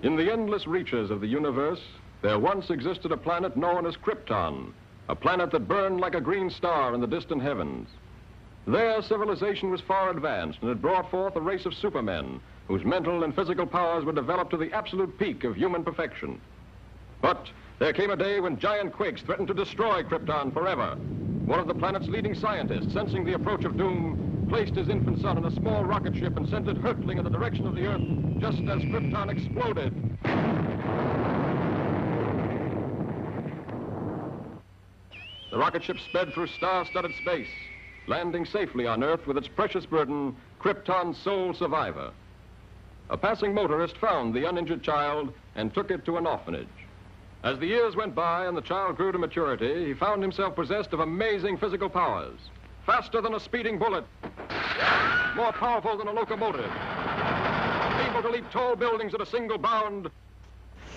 In the endless reaches of the universe, there once existed a planet known as Krypton, a planet that burned like a green star in the distant heavens. There, civilization was far advanced and had brought forth a race of supermen whose mental and physical powers were developed to the absolute peak of human perfection. But there came a day when giant quakes threatened to destroy Krypton forever. One of the planet's leading scientists, sensing the approach of doom, placed his infant son in a small rocket ship and sent it hurtling in the direction of the Earth just as Krypton exploded. The rocket ship sped through star-studded space, landing safely on Earth with its precious burden, Krypton's sole survivor. A passing motorist found the uninjured child and took it to an orphanage. As the years went by and the child grew to maturity, he found himself possessed of amazing physical powers. Faster than a speeding bullet, more powerful than a locomotive, able to leap tall buildings at a single bound.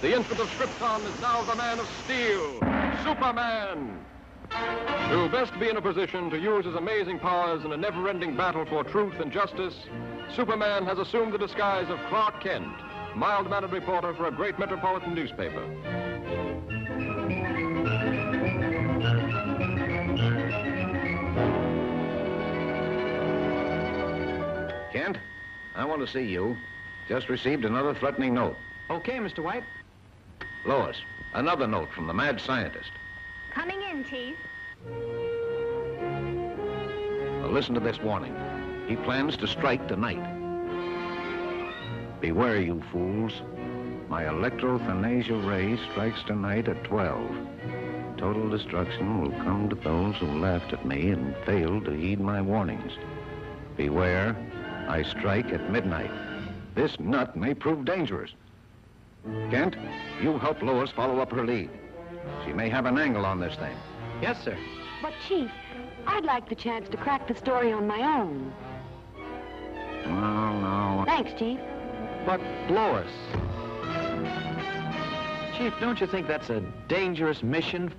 The infant of Krypton is now the man of steel, Superman. To best be in a position to use his amazing powers in a never-ending battle for truth and justice, Superman has assumed the disguise of Clark Kent, mild-mannered reporter for a great metropolitan newspaper. Kent, I want to see you. Just received another threatening note. Okay, Mr. White. Lois, another note from the mad scientist. Coming in, Chief. Now listen to this warning. He plans to strike tonight. Beware, you fools. My electrothanasia ray strikes tonight at 12. Total destruction will come to those who laughed at me and failed to heed my warnings. Beware, I strike at midnight. This nut may prove dangerous. Kent, you help Lois follow up her lead. She may have an angle on this thing. Yes, sir. But, Chief, I'd like the chance to crack the story on my own. No. Thanks, Chief. But, Lois... Chief, don't you think that's a dangerous mission?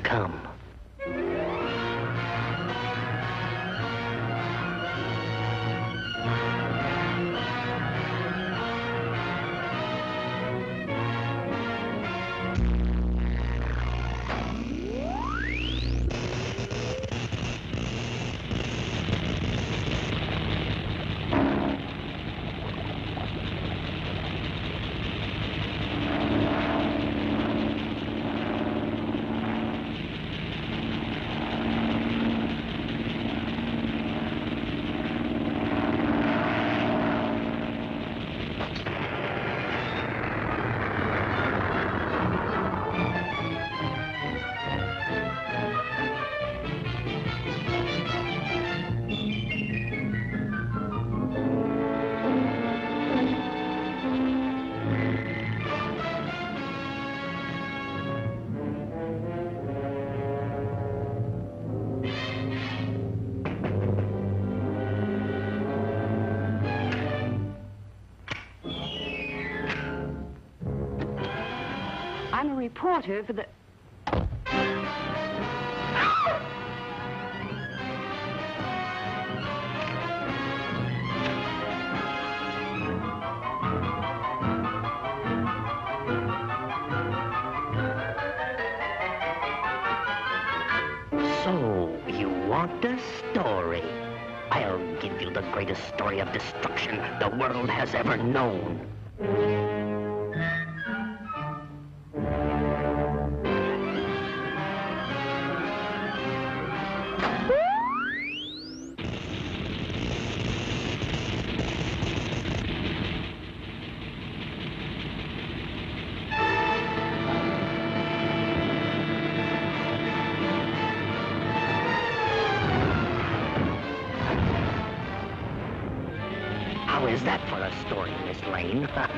Come. I'm a reporter for the... So, you want a story? I'll give you the greatest story of destruction the world has ever known. a story, Miss Lane. Flash,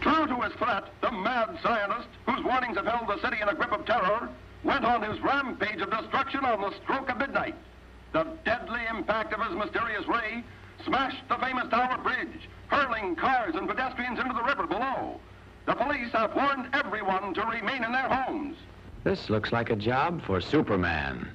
true to his threat, the mad scientist, whose warnings have held the city in a grip of terror, went on his rampage of destruction on the stroke of midnight. The deadly impact of his mysterious ray smashed the famous Tower Bridge, hurling cars and pedestrians into the river below. The police have warned everyone to remain in their homes. This looks like a job for Superman.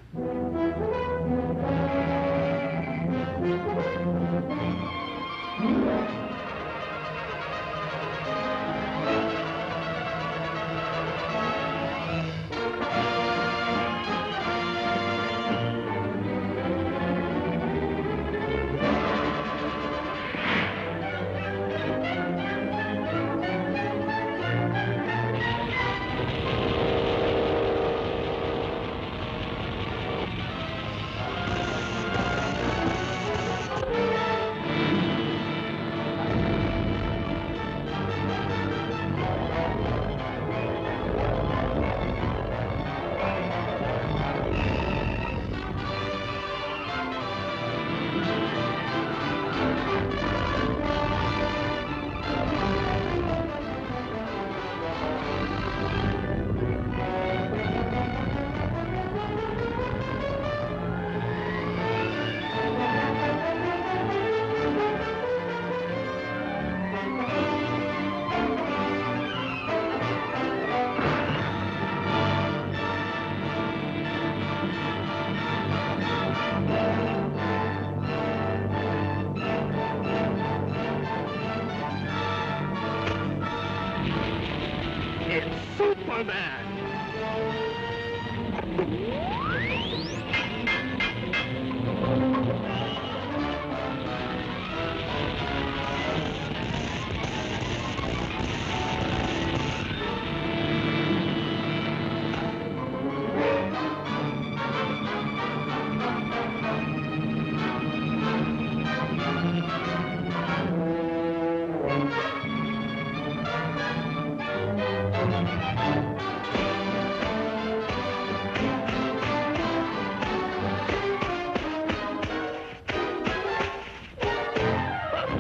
SuperMan!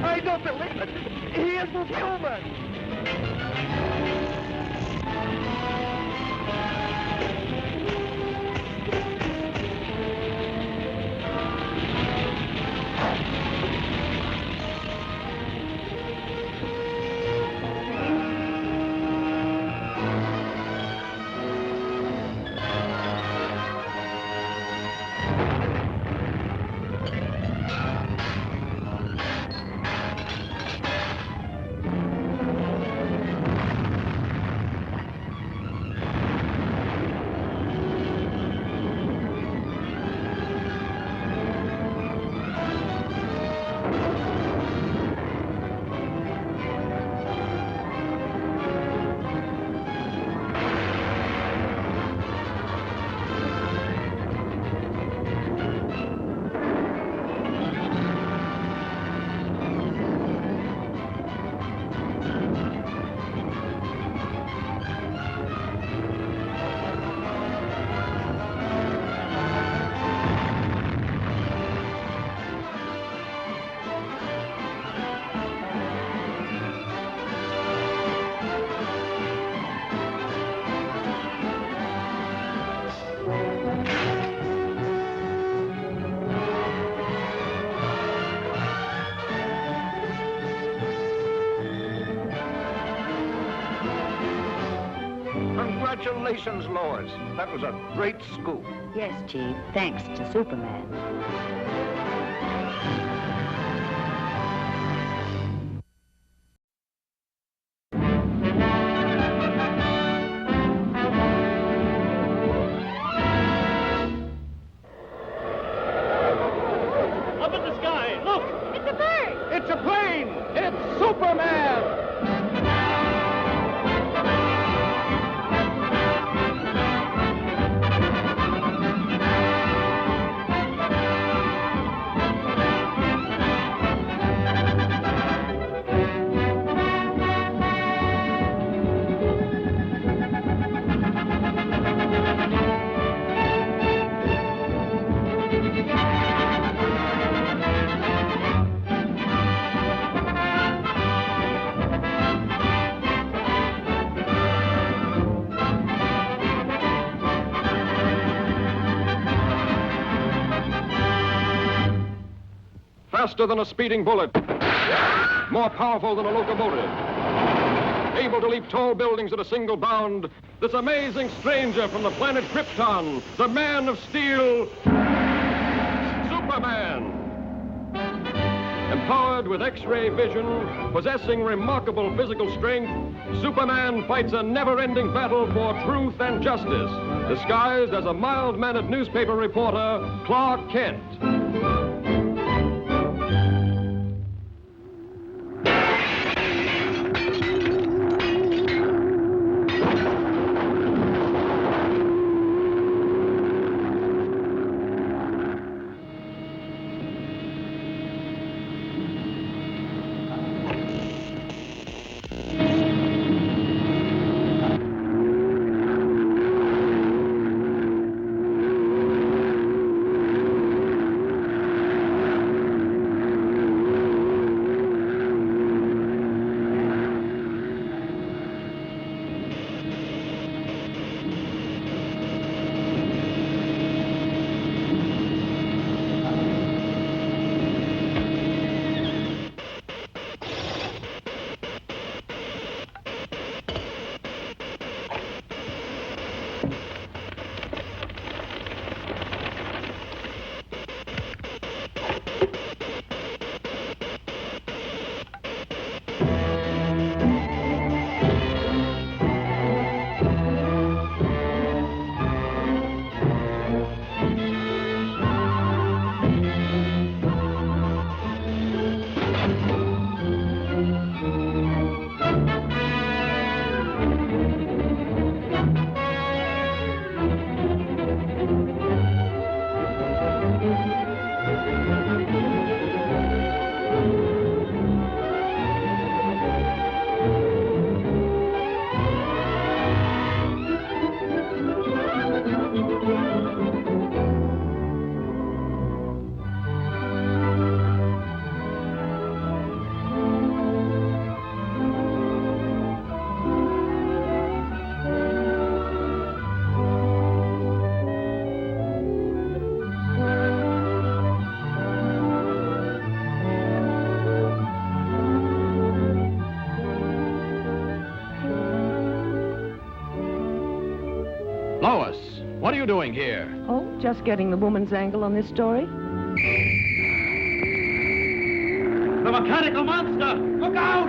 I don't believe it! He isn't human! Congratulations, Lois. That was a great scoop. Yes, Chief, thanks to Superman. Up in the sky, look! It's a bird! It's a plane! It's Superman! faster than a speeding bullet, more powerful than a locomotive, able to leap tall buildings at a single bound, this amazing stranger from the planet Krypton, the Man of Steel, Superman. Empowered with X-ray vision, possessing remarkable physical strength, Superman fights a never-ending battle for truth and justice, disguised as a mild-mannered newspaper reporter, Clark Kent. Lois, what are you doing here? Oh, just getting the woman's angle on this story. The mechanical monster! Look out!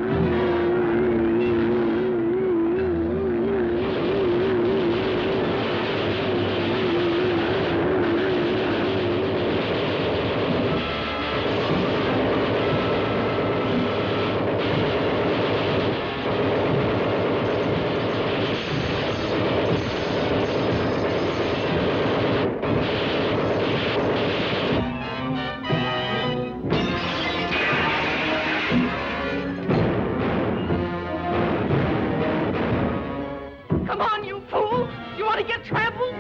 Come on, you fool! You want to get trampled?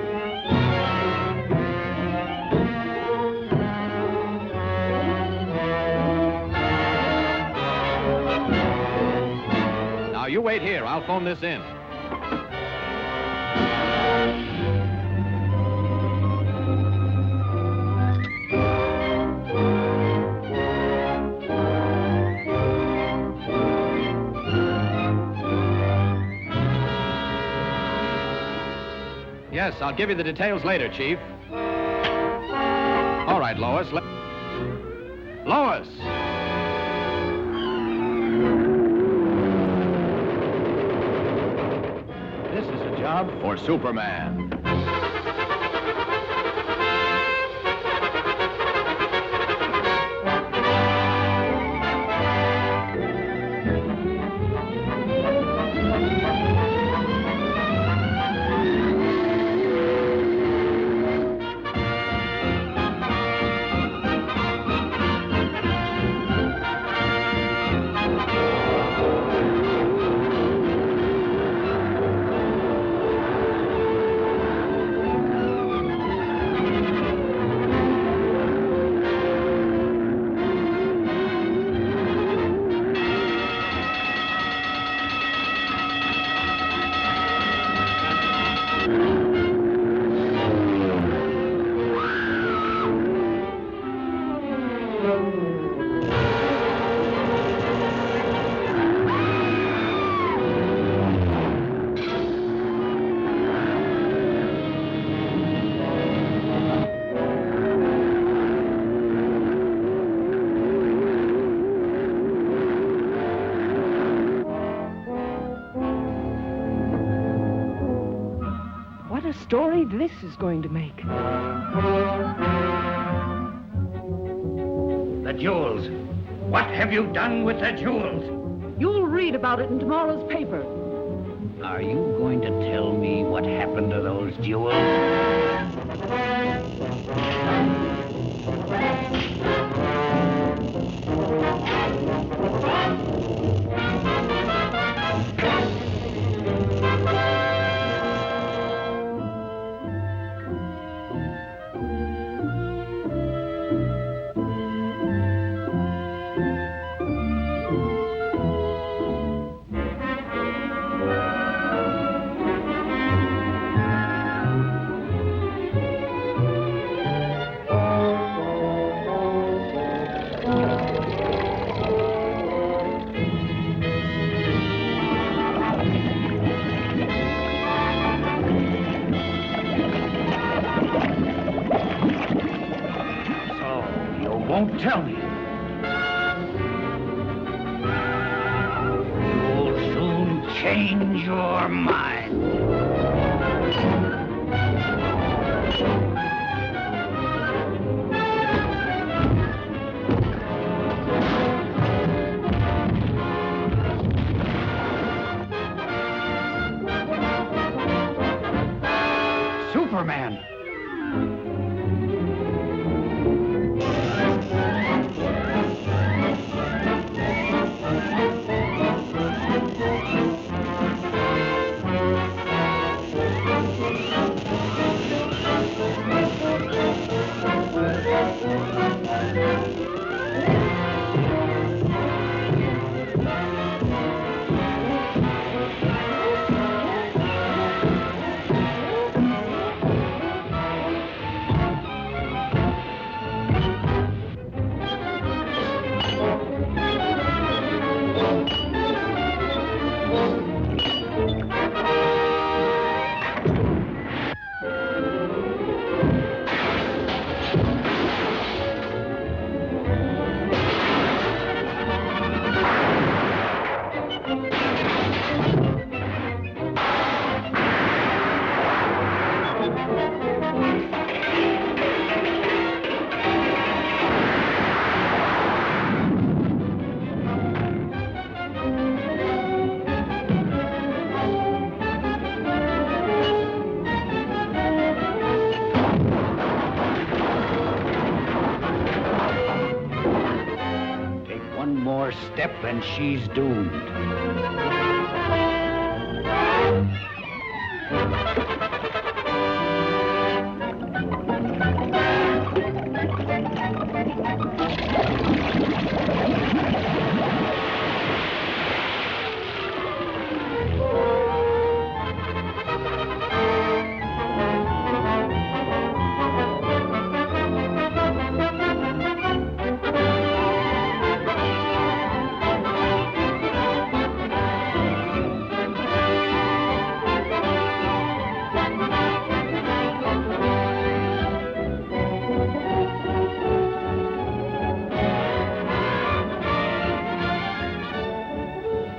Now, you wait here. I'll phone this in. Yes, I'll give you the details later, Chief. All right, Lois. Lois! This is a job for Superman. story this is going to make. The jewels. What have you done with the jewels? You'll read about it in tomorrow's paper. Are you going to tell me what happened to those jewels? Won't tell me. You'll soon change your mind. Superman! Step and she's doomed.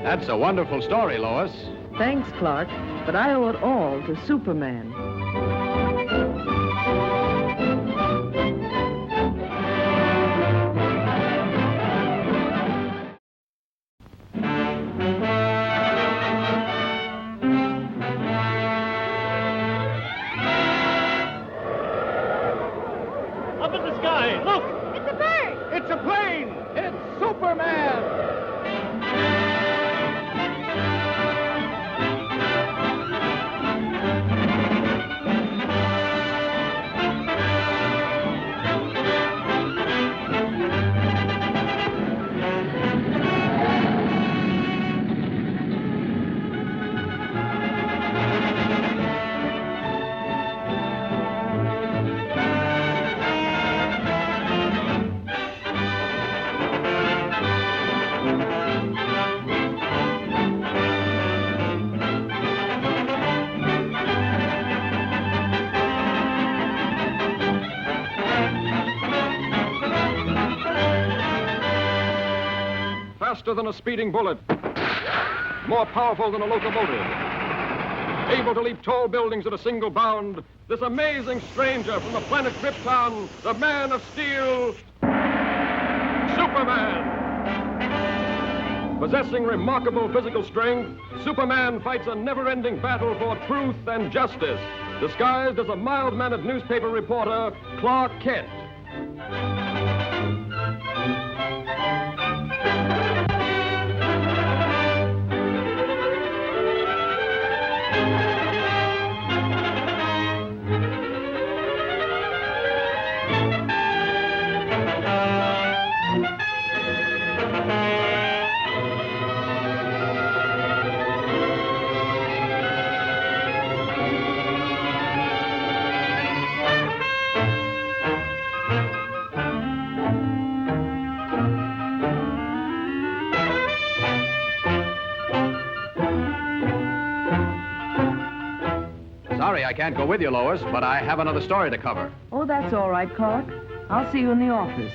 That's a wonderful story, Lois. Thanks, Clark, but I owe it all to Superman. Up in the sky, look! It's a bird! It's a plane! It's Superman! Faster than a speeding bullet, more powerful than a locomotive. able to leap tall buildings at a single bound, this amazing stranger from the planet Krypton, the Man of Steel, Superman. Possessing remarkable physical strength, Superman fights a never-ending battle for truth and justice, disguised as a mild-mannered newspaper reporter, Clark Kent. Sorry I can't go with you, Lois, but I have another story to cover. Oh, that's all right, Clark. I'll see you in the office.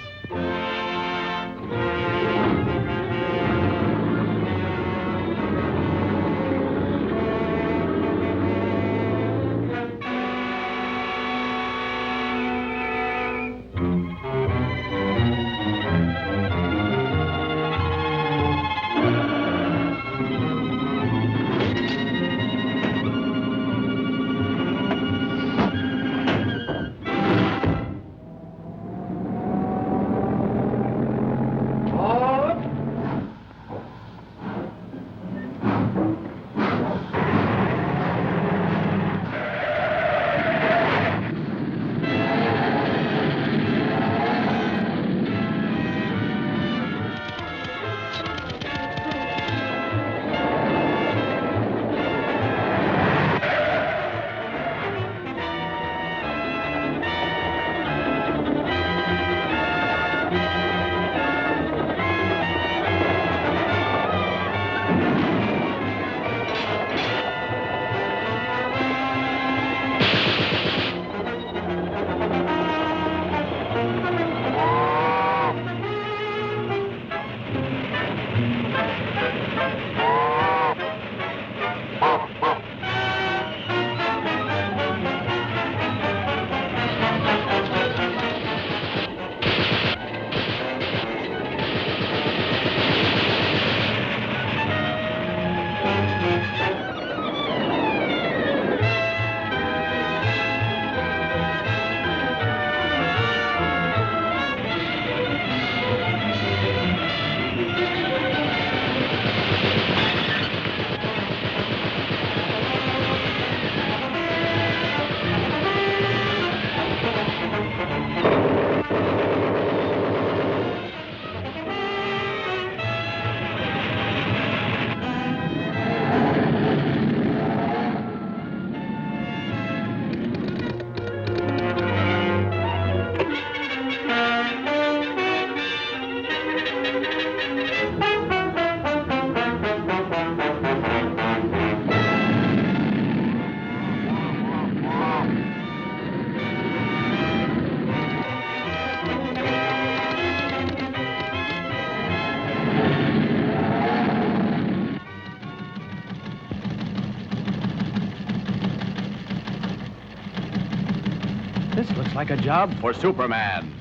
This looks like a job for Superman.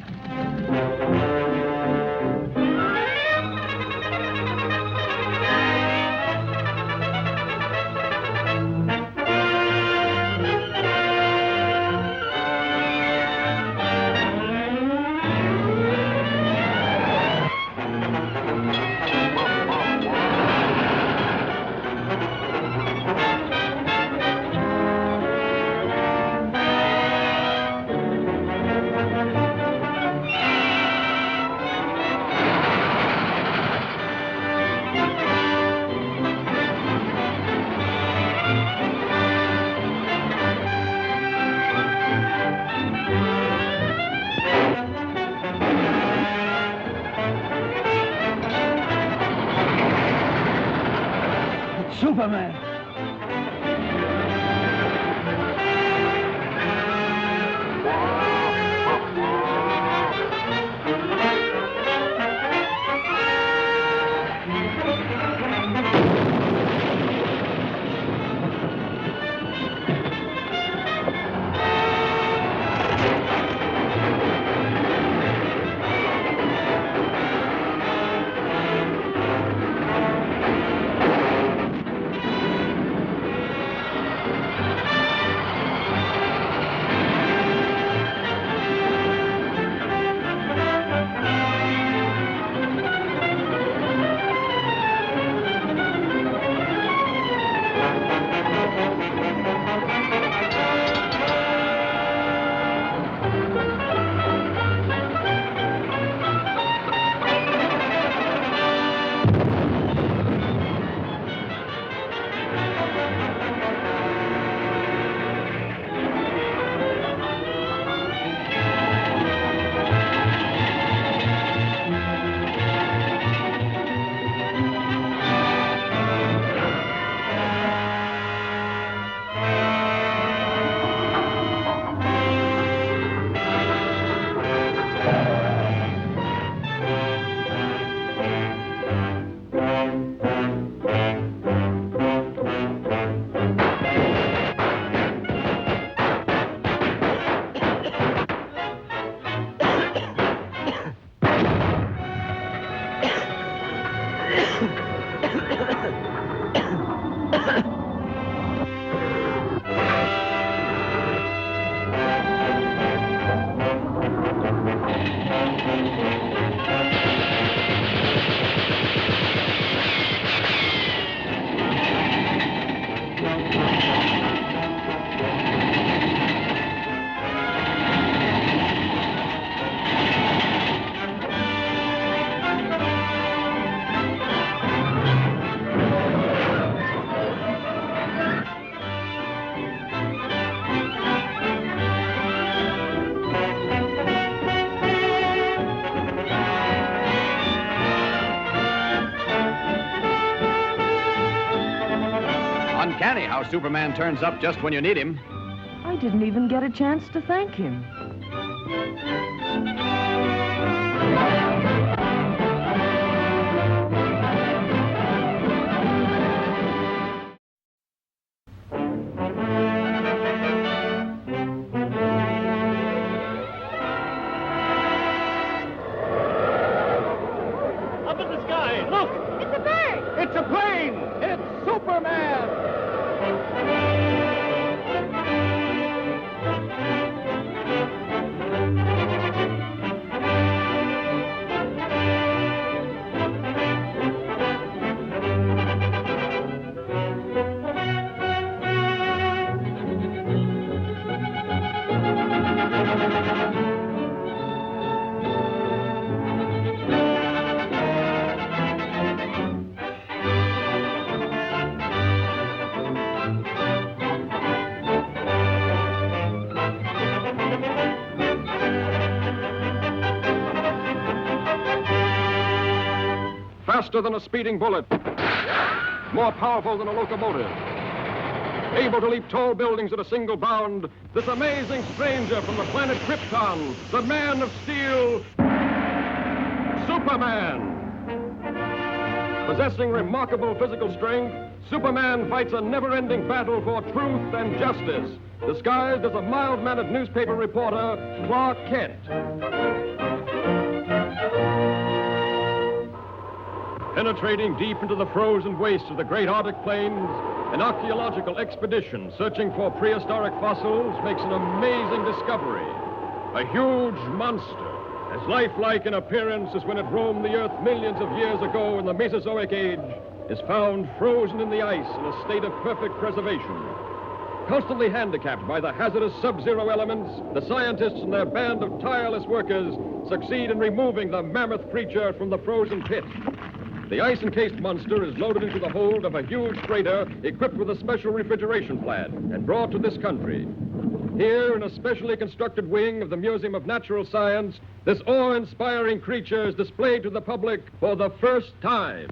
Superman! funny how Superman turns up just when you need him. I didn't even get a chance to thank him. Up in the sky, look! It's a bird! It's a plane! It's Superman! Faster than a speeding bullet, more powerful than a locomotive, able to leap tall buildings at a single bound, this amazing stranger from the planet Krypton, the Man of Steel, Superman. Possessing remarkable physical strength, Superman fights a never-ending battle for truth and justice, disguised as a mild-mannered newspaper reporter, Clark Kent. Penetrating deep into the frozen wastes of the great Arctic plains, an archaeological expedition searching for prehistoric fossils makes an amazing discovery. A huge monster, as lifelike in appearance as when it roamed the Earth millions of years ago in the Mesozoic Age, is found frozen in the ice in a state of perfect preservation. Constantly handicapped by the hazardous sub-zero elements, the scientists and their band of tireless workers succeed in removing the mammoth creature from the frozen pit. The ice-encased monster is loaded into the hold of a huge freighter equipped with a special refrigeration plant and brought to this country. Here, in a specially constructed wing of the Museum of Natural Science, this awe-inspiring creature is displayed to the public for the first time.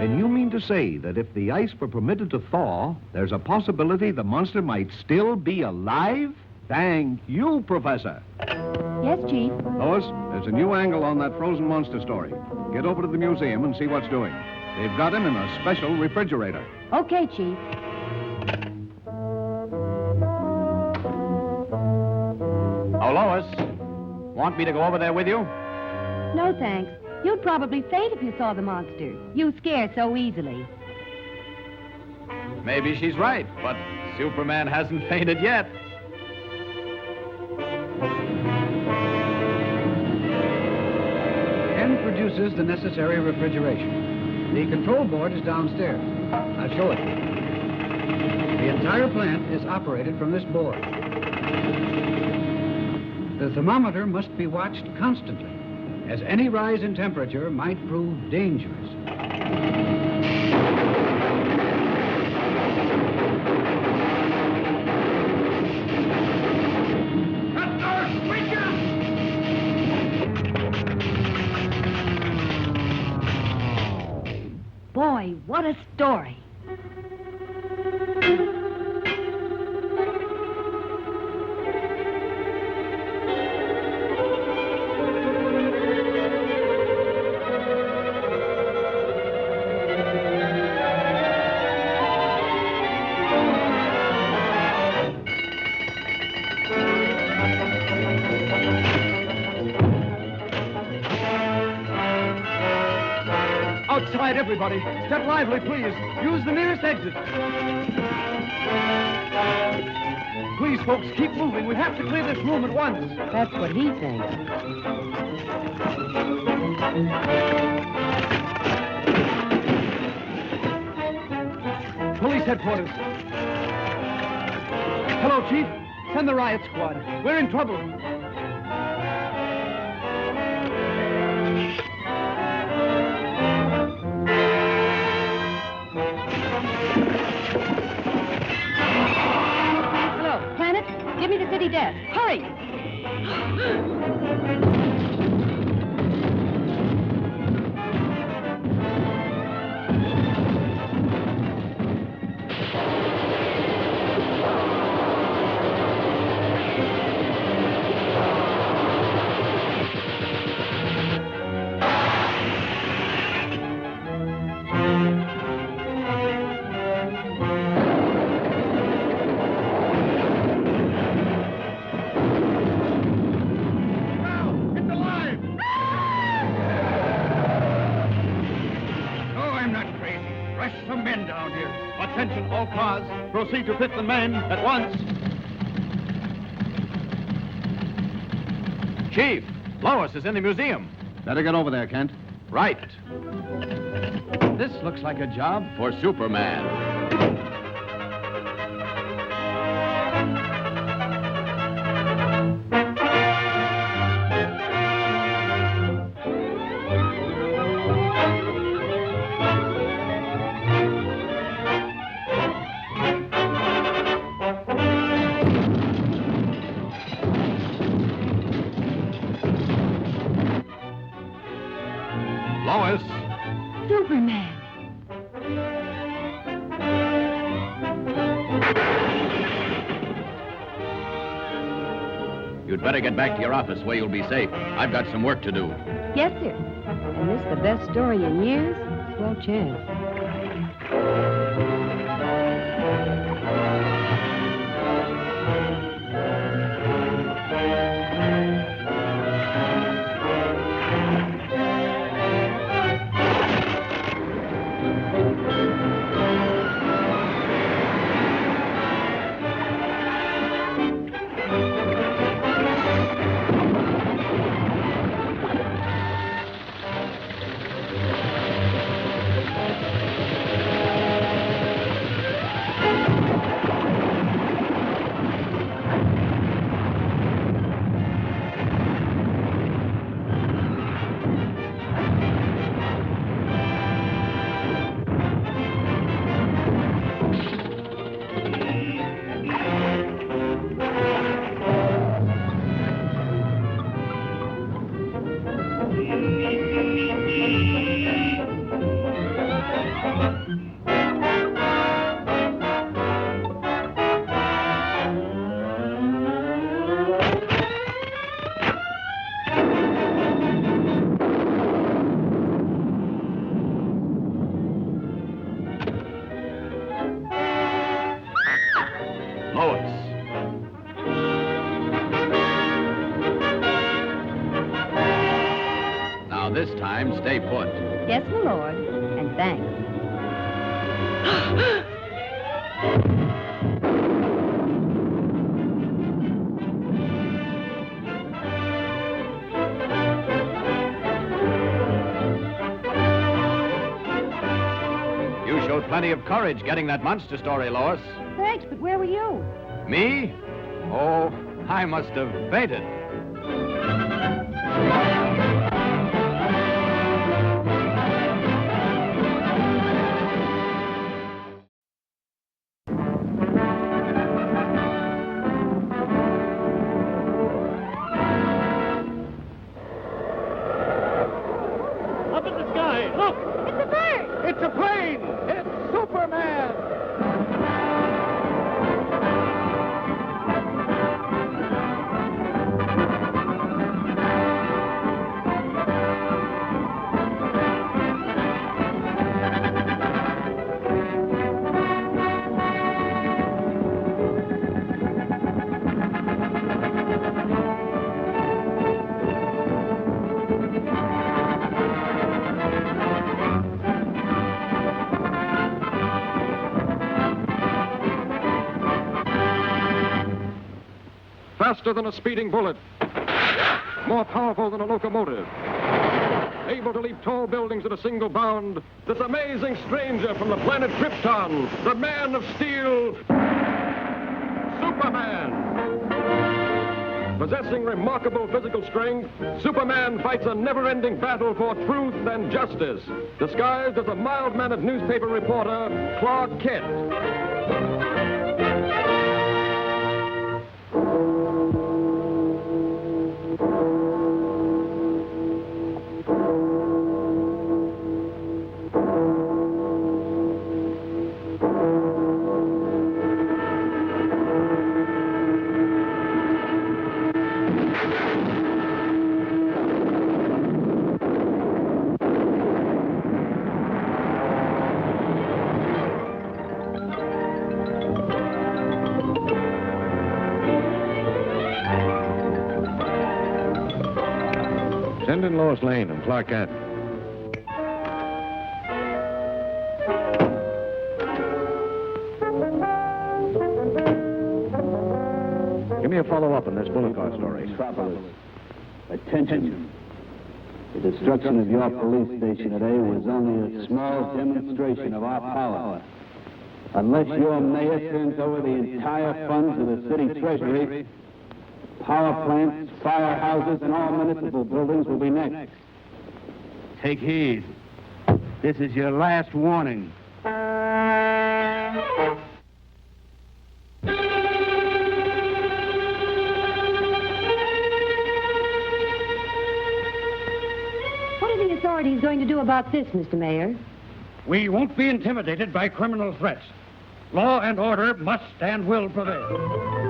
And you mean to say that if the ice were permitted to thaw, there's a possibility the monster might still be alive? Thank you, Professor. Yes, Chief. Lois, there's a new angle on that frozen monster story. Get over to the museum and see what's doing. They've got him in a special refrigerator. Okay, Chief. Oh, Lois, want me to go over there with you? No, thanks. You'd probably faint if you saw the monster. You scare so easily. Maybe she's right, but Superman hasn't fainted yet. Ken produces the necessary refrigeration. The control board is downstairs. I'll show it to you. The entire plant is operated from this board. The thermometer must be watched constantly, as any rise in temperature might prove dangerous. Boy, what a story. Outside, everybody. Step lively, please. Use the nearest exit. Please, folks, keep moving. We have to clear this room at once. That's what he thinks. Police headquarters. Hello, Chief. Send the riot squad. We're in trouble. Give me the city desk. Hurry! Attention, all cars. Proceed to 5th and Main at once. Chief, Lois is in the museum. Better get over there, Kent. Right. This looks like a job for Superman. Lois. Superman. You'd better get back to your office where you'll be safe. I've got some work to do. Yes, sir. And this the best story in years? Swell chance. Lois. Now this time, stay put. Yes, my lord. And thanks. You showed plenty of courage getting that monster story, Lois. Thanks, but where were you? Me? Oh, I must have fainted. Up in the sky, look! It's a bird! It's a plane! It's Superman! Faster than a speeding bullet, more powerful than a locomotive, able to leap tall buildings at a single bound, this amazing stranger from the planet Krypton, the Man of Steel, Superman. Possessing remarkable physical strength, Superman fights a never-ending battle for truth and justice, disguised as a mild-mannered newspaper reporter, Clark Kent. Send in Lois Lane and Clark Kent. Give me a follow-up on this bullet car story. Metropolis. Attention. The destruction of your police station today was only a small demonstration of our power. Unless your mayor turns over the entire funds of the city treasury, power plants, firehouses, and all municipal buildings will be next. Take heed. This is your last warning. What are the authorities going to do about this, Mr. Mayor? We won't be intimidated by criminal threats. Law and order must and will prevail.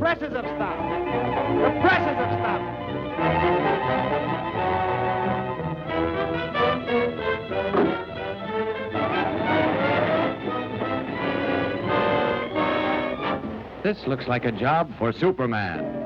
presses have stopped. The presses have stopped. This looks like a job for Superman.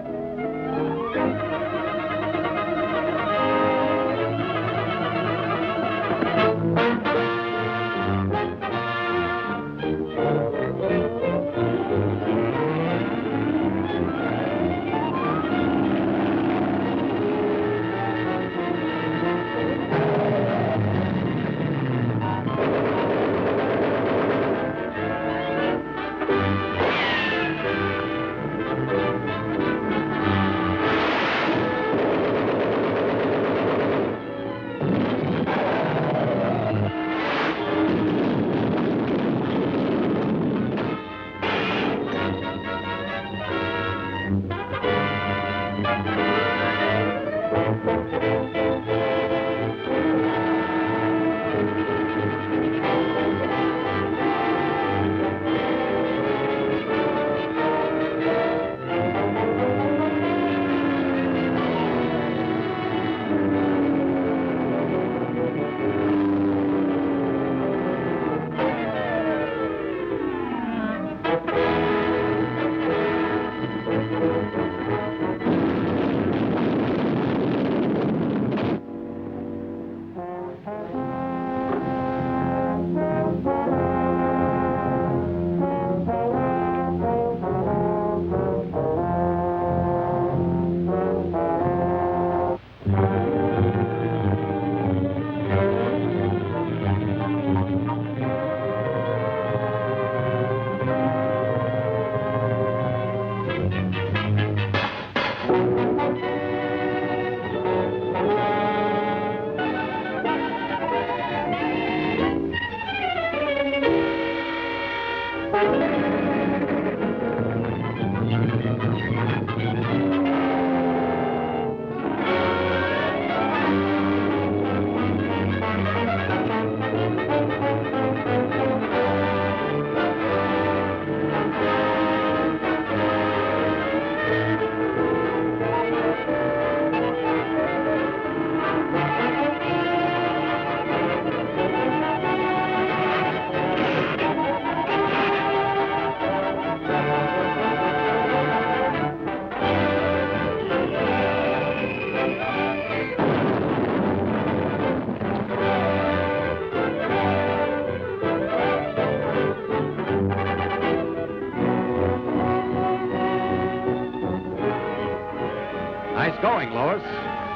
Nice going, Lois.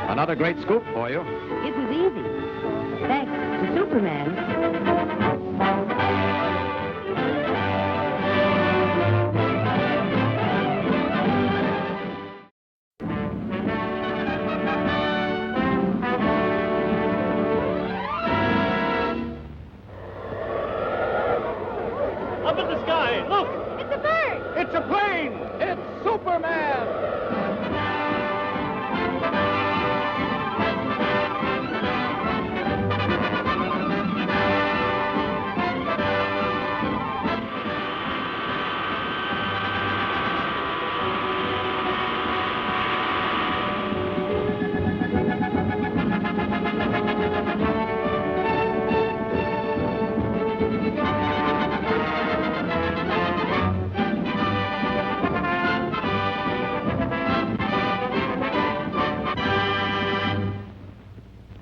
Another great scoop for you. It was easy. Thanks to Superman. Up in the sky, look! It's a bird! It's a plane! It's Superman!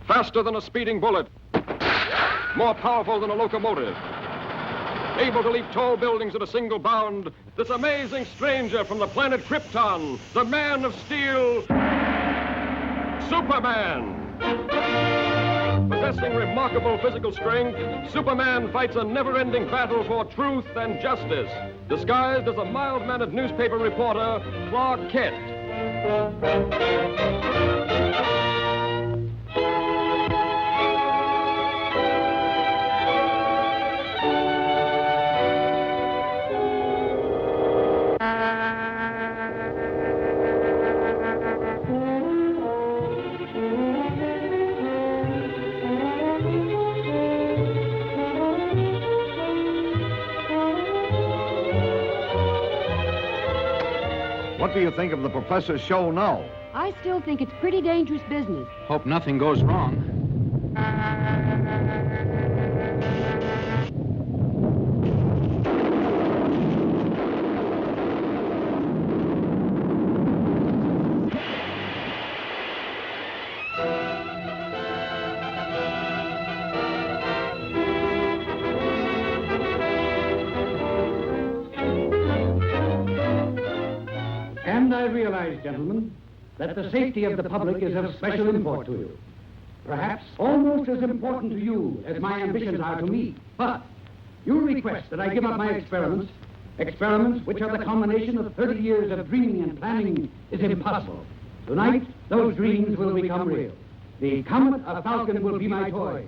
Faster than a speeding bullet, more powerful than a locomotive, able to leap tall buildings at a single bound, this amazing stranger from the planet Krypton, the Man of Steel, Superman. Possessing remarkable physical strength, Superman fights a never-ending battle for truth and justice, disguised as a mild-mannered newspaper reporter, Clark Kent. What do you think of the professor's show now? I still think it's pretty dangerous business. Hope nothing goes wrong. And I realize, gentlemen, that the safety of the public is of special import to you. Perhaps almost as important to you as my ambitions are to me. But you request that I give up my experiments, experiments which are the culmination of 30 years of dreaming and planning is impossible. Tonight, those dreams will become real. The Comet of Falcon will be my toy.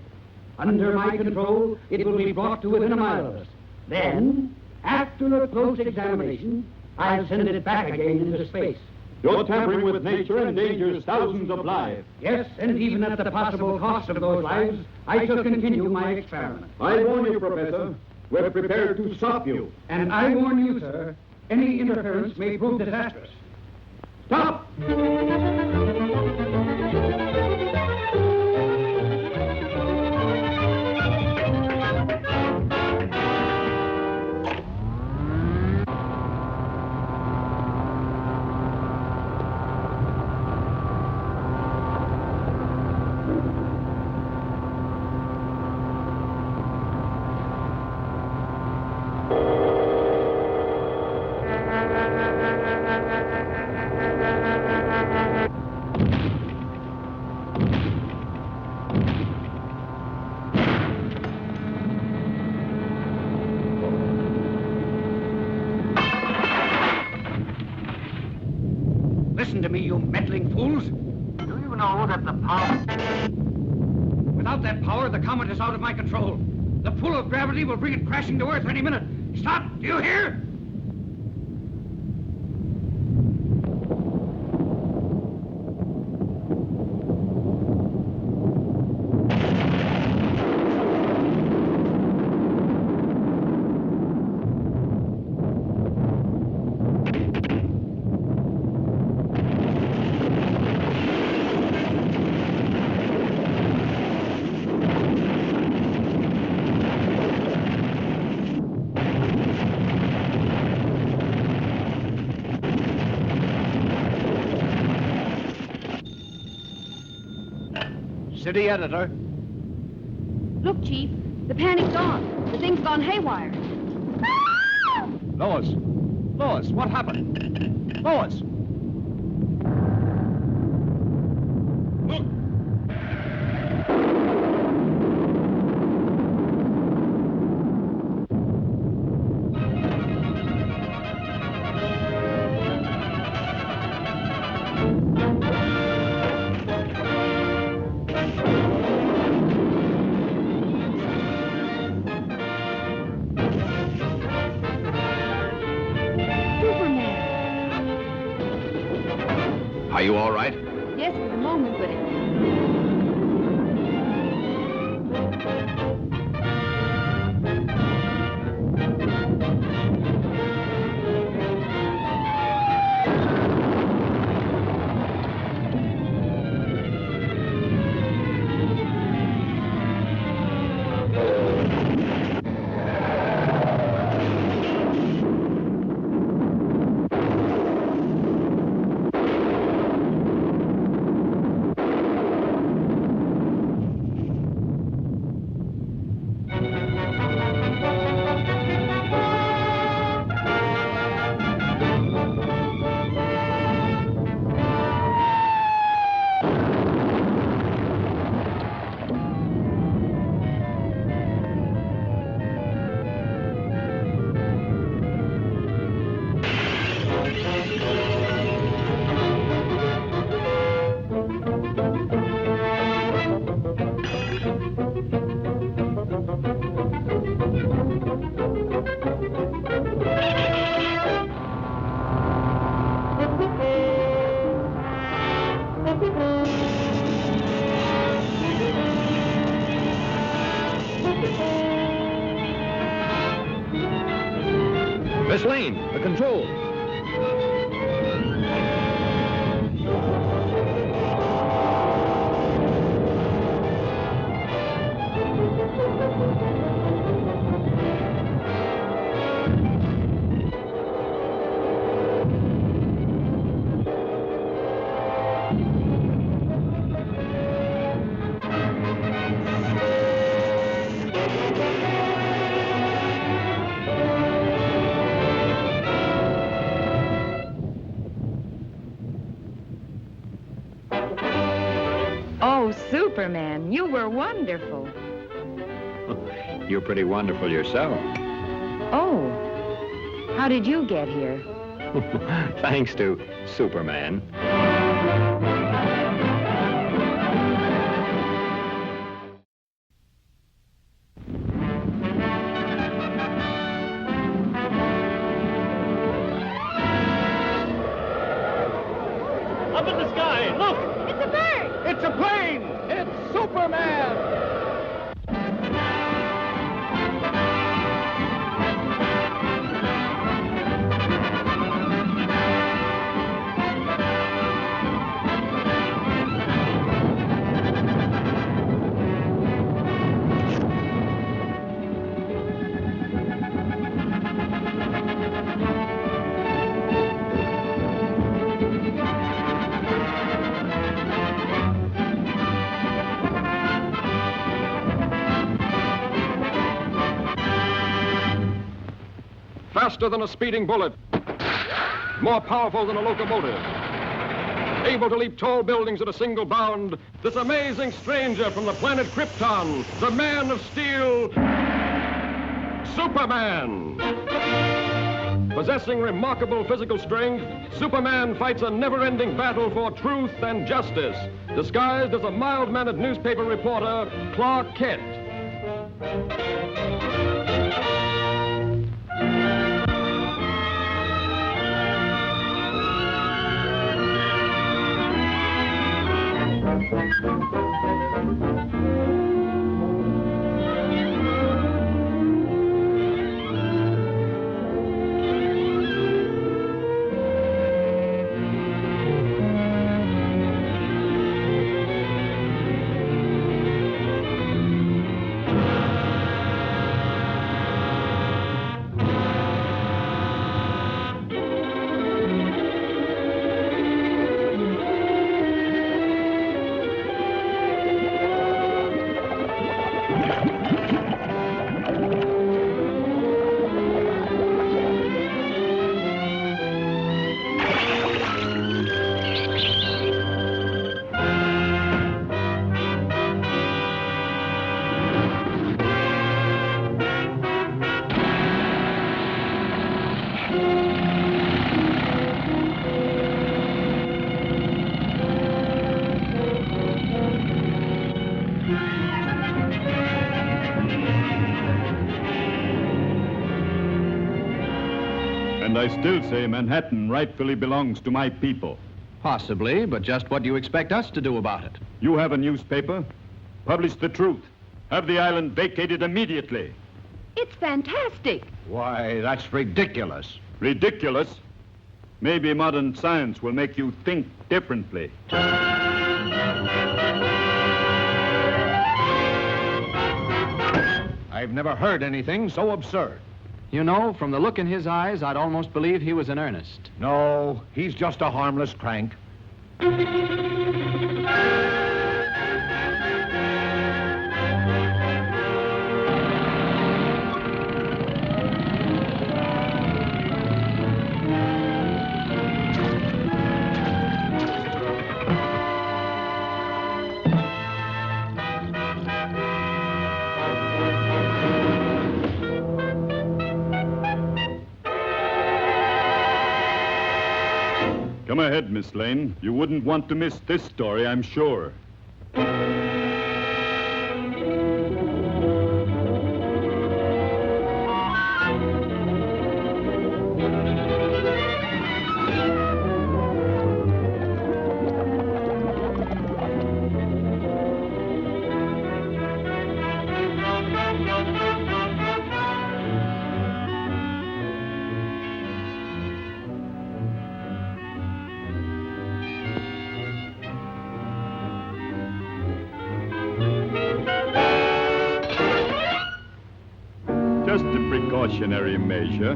Under my control, it will be brought to within a mile of us. Then, after a close examination, I'll send it back again into space. You're tampering with nature and endangers thousands of lives. Yes, and even at the possible cost of those lives, I shall continue my experiment. I warn you, Professor, we're prepared to stop you. And I warn you, sir, any interference may prove disastrous. Stop! Listen to me, you meddling fools. Do you know that the power... Without that power, the comet is out of my control. The pull of gravity will bring it crashing to Earth any minute. Stop! Do you hear? City editor. Look, Chief, the panic's on. The thing's gone haywire. Lois. Lois, what happened? Lois! you all right? Yes, for the moment, but Miss Lane, the control. Oh, Superman, you were wonderful. You're pretty wonderful yourself. Oh, how did you get here? Thanks to Superman. Up in the sky, look! it's a bird! It's a plane! It's Superman! Faster than a speeding bullet, more powerful than a locomotive, able to leap tall buildings at a single bound, this amazing stranger from the planet Krypton, the Man of Steel, Superman. Possessing remarkable physical strength, Superman fights a never-ending battle for truth and justice, disguised as a mild-mannered newspaper reporter, Clark Kent. And I still say Manhattan rightfully belongs to my people. Possibly, but just what do you expect us to do about it? You have a newspaper. Publish the truth. Have the island vacated immediately. It's fantastic. Why, that's ridiculous. Ridiculous? Maybe modern science will make you think differently. I've never heard anything so absurd. You know, from the look in his eyes, I'd almost believe he was in earnest. No, he's just a harmless crank. Come ahead, Miss Lane. You wouldn't want to miss this story, I'm sure. Just a precautionary measure.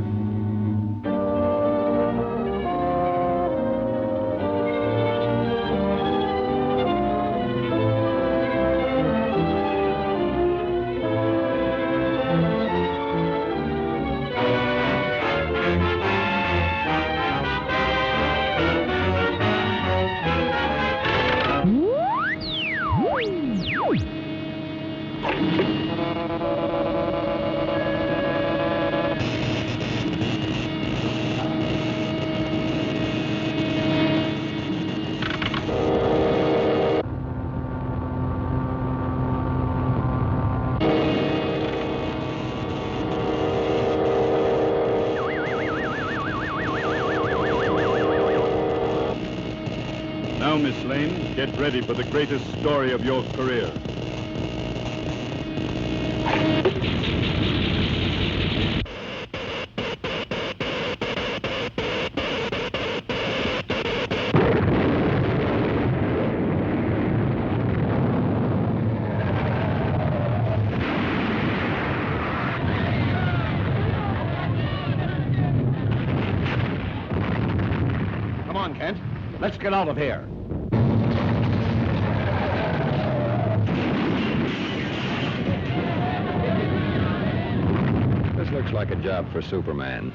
Now, Miss Lane, get ready for the greatest story of your career. Come on, Kent. Let's get out of here. This looks like a job for Superman.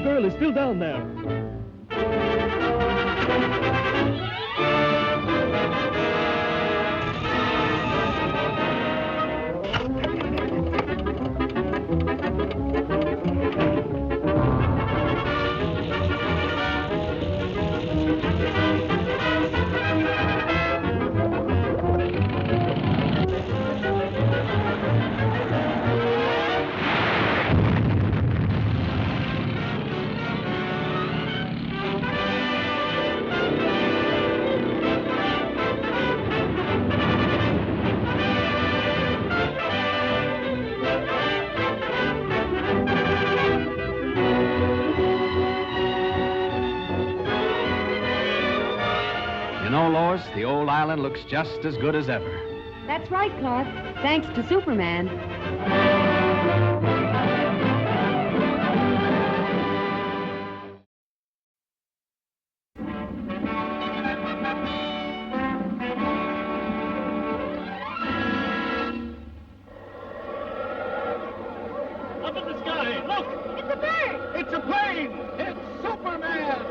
girl is still down there. You know, Lois, the old island looks just as good as ever. That's right, Clark. Thanks to Superman. Up in the sky, look! It's a bird! It's a plane! It's Superman!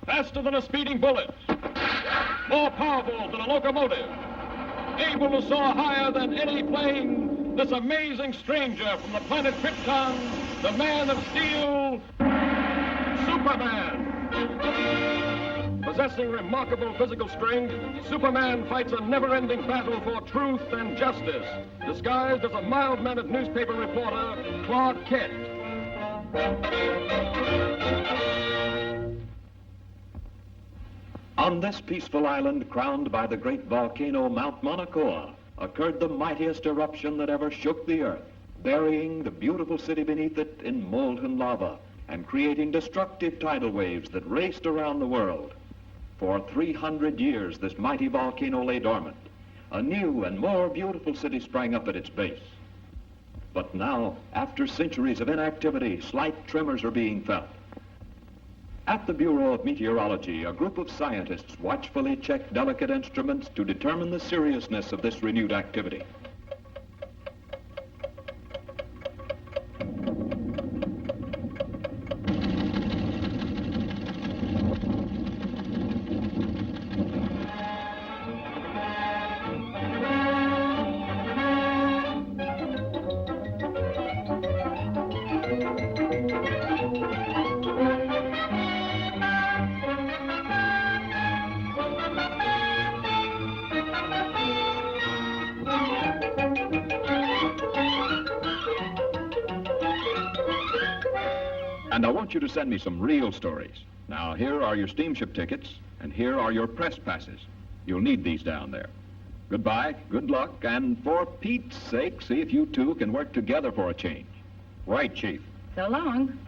Faster than a speeding bullet, more powerful than a locomotive, able to soar higher than any plane, this amazing stranger from the planet Krypton, the Man of Steel, Superman. Possessing remarkable physical strength, Superman fights a never-ending battle for truth and justice, disguised as a mild-mannered newspaper reporter, Clark Kent. On this peaceful island crowned by the great volcano Mount Mauna Kea occurred the mightiest eruption that ever shook the earth, burying the beautiful city beneath it in molten lava and creating destructive tidal waves that raced around the world. For 300 years, this mighty volcano lay dormant. A new and more beautiful city sprang up at its base. But now, after centuries of inactivity, slight tremors are being felt. At the Bureau of Meteorology, a group of scientists watchfully check delicate instruments to determine the seriousness of this renewed activity. And I want you to send me some real stories. Now, here are your steamship tickets, and here are your press passes. You'll need these down there. Goodbye, good luck, and for Pete's sake, see if you two can work together for a change. Right, Chief? So long.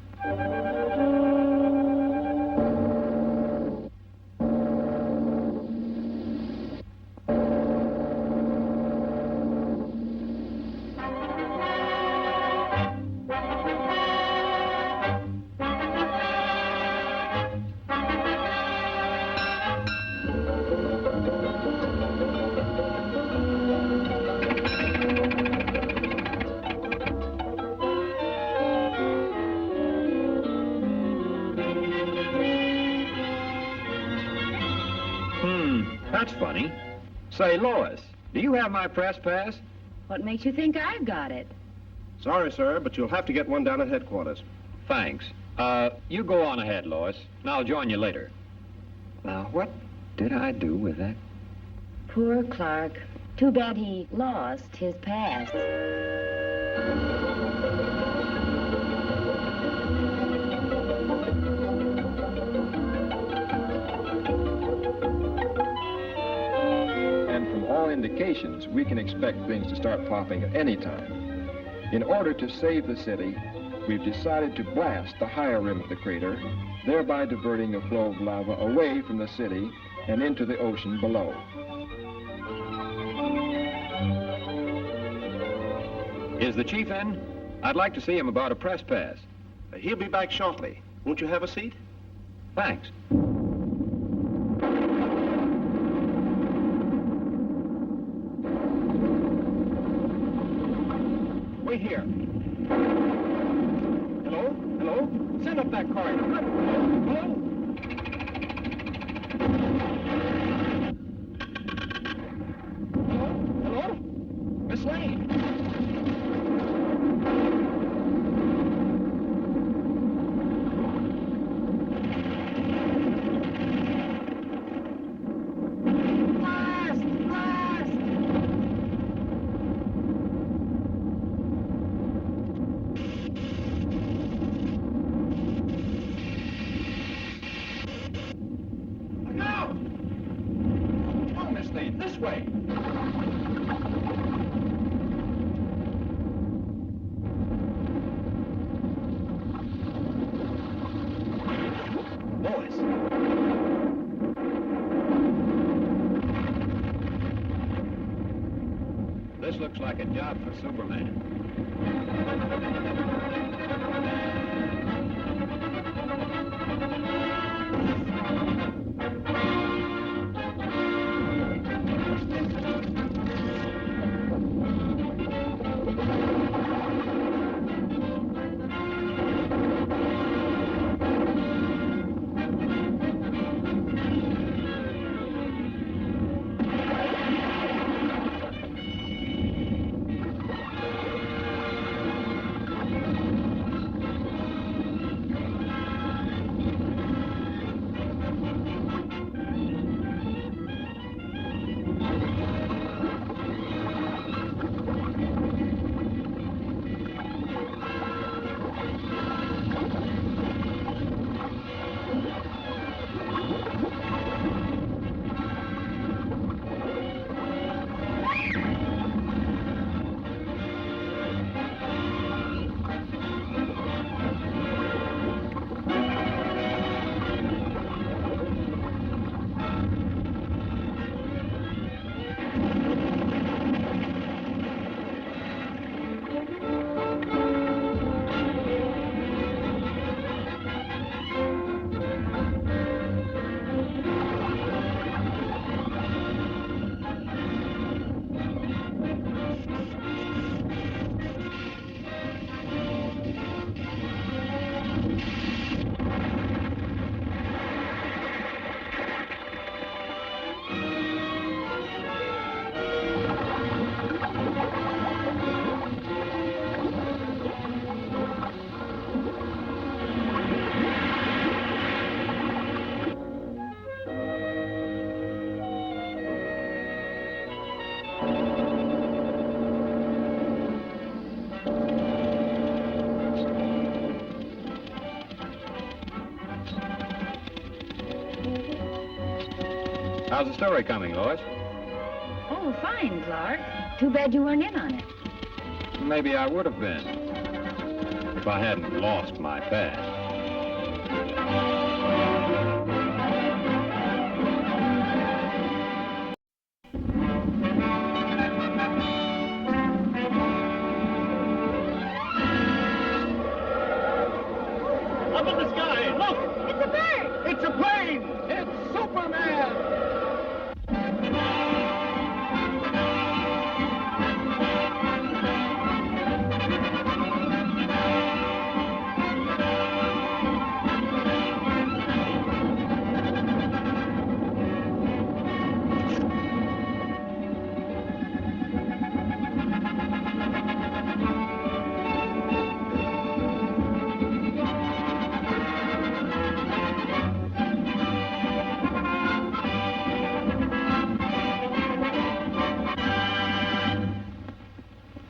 That's funny. Say, Lois, do you have my press pass? What makes you think I've got it? Sorry, sir, but you'll have to get one down at headquarters. Thanks. You go on ahead, Lois, and I'll join you later. Now, what did I do with that? Poor Clark. Too bad he lost his pass. And from all indications, we can expect things to start popping at any time. In order to save the city, we've decided to blast the higher rim of the crater, thereby diverting a flow of lava away from the city and into the ocean below. Is the chief in? I'd like to see him about a press pass. He'll be back shortly. Won't you have a seat? Thanks. Wait here. Hello? Hello? Send up that corridor. Hello? Hello? Hello? Miss Lane? This way. Boys. This looks like a job for SuperMan. How's the story coming, Lois? Oh, fine, Clark. Too bad you weren't in on it. Maybe I would have been if I hadn't lost my past. Up in the sky, look! It's a bird! It's a plane! It's Superman!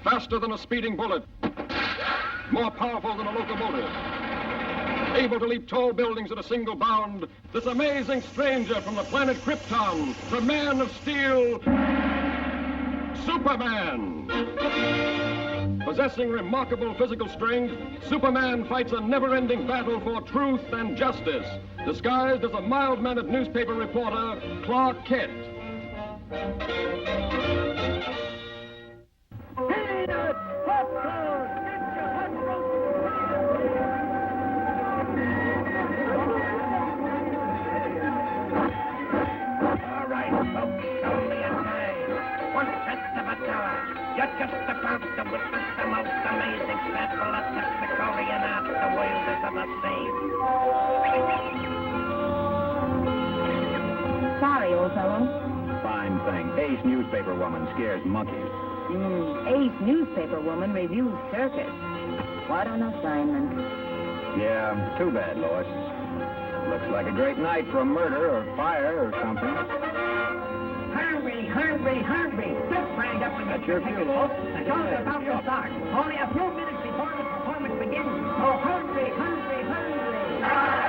Faster than a speeding bullet, more powerful than a locomotive, able to leap tall buildings at a single bound, this amazing stranger from the planet Krypton, the Man of Steel, SuperMan. Possessing remarkable physical strength, Superman fights a never-ending battle for truth and justice, disguised as a mild-mannered newspaper reporter, Clark Kent. Peanuts! Popcorn! Get your hot roast All right, folks, only in time. 1/10 of a tower. You're just about to witness the most amazing sample of Texicorian art the world has ever seen. Sorry, old fellow. Fine thing. Ace newspaper woman scares monkeys. Ace newspaper woman reviews circus. What an assignment. Yeah, too bad, Lois. Looks like a great night for a murder or fire or something. Hurry, hurry, hurry. Just wind up with That's your cue, Lois. The show's about to start. Only a few minutes before the performance begins. So hurry, hurry, hurry.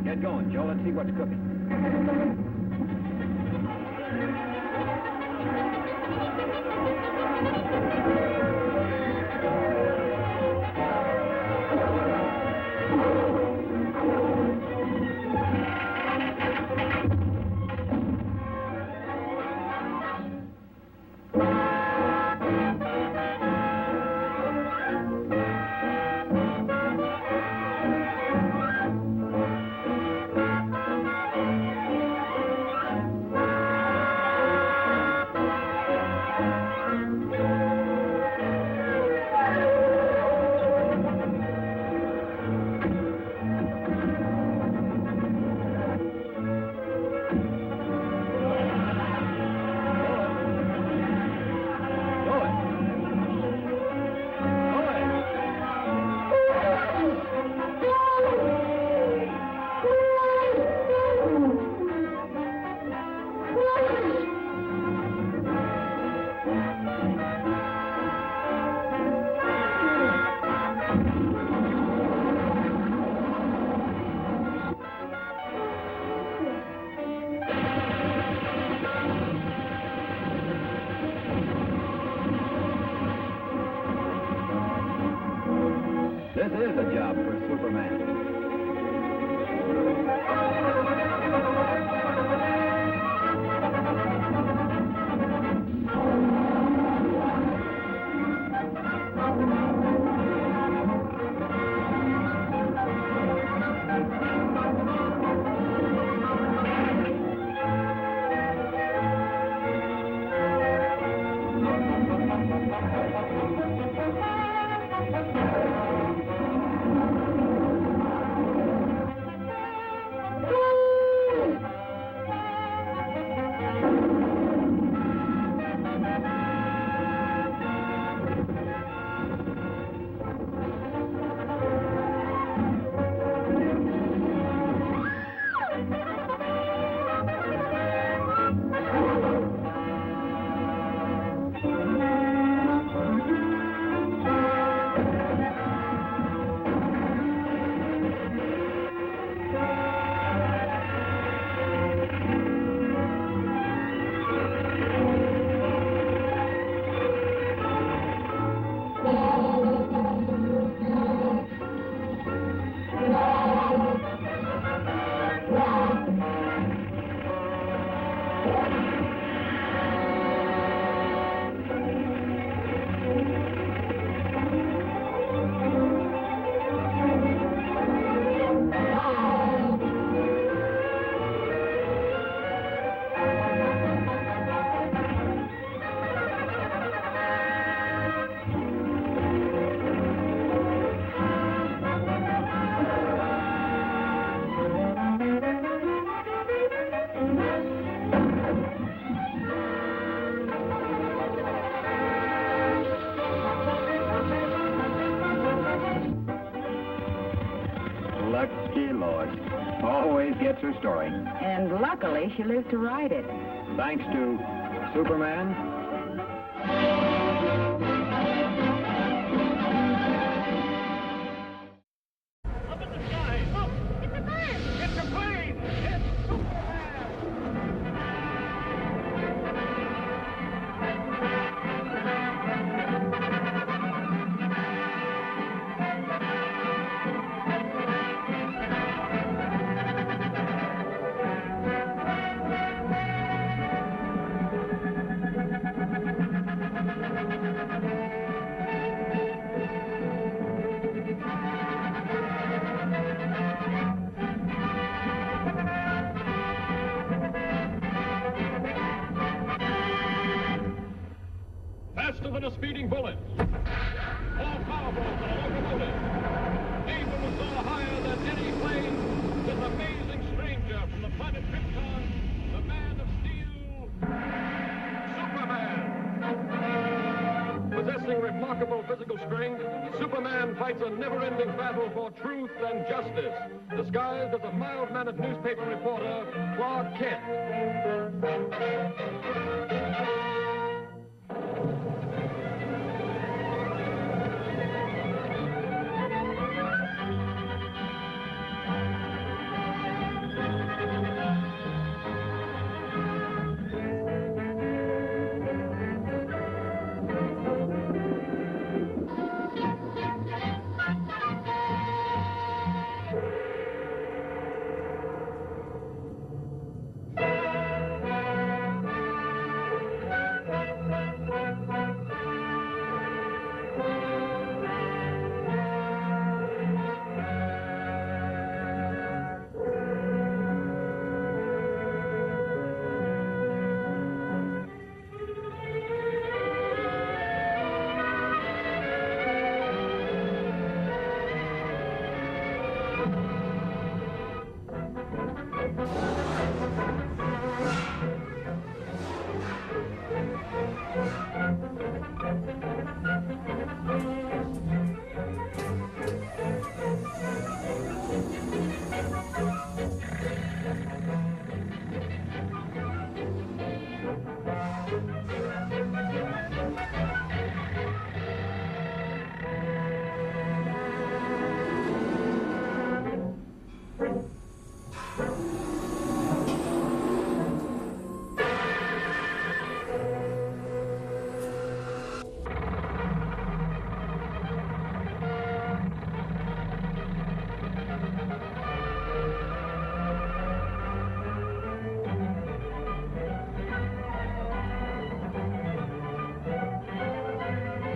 Get going, Joe. Let's see what's cooking. This is a job for Superman. Lucky Lois. Always gets her story. And luckily, she lives to write it. Thanks to Superman. Up in the sky! Look! It's a bird! It's a plane! It's Faster than a speeding bullet. More powerful than a locomotive. Able to soar higher than any plane. This amazing stranger from the planet Krypton, the Man of Steel, Superman. Possessing remarkable physical strength, Superman fights a never-ending battle for truth and justice, disguised as a mild-mannered newspaper reporter, Clark Kent.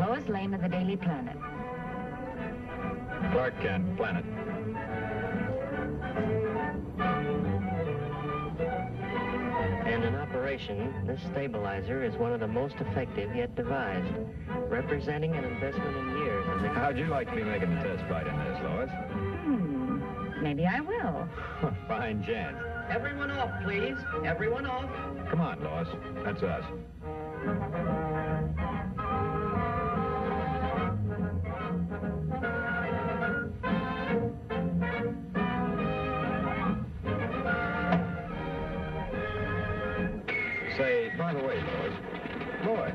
Lois Lane of the Daily Planet. Clark Kent, Planet. And in operation, this stabilizer is one of the most effective yet devised, representing an investment in years. How'd you like to be making the test flight in this, Lois? Maybe I will. Fine chance. Everyone off, please. Everyone off. Come on, Lois. That's us. Say, by the way, Lois. Lois.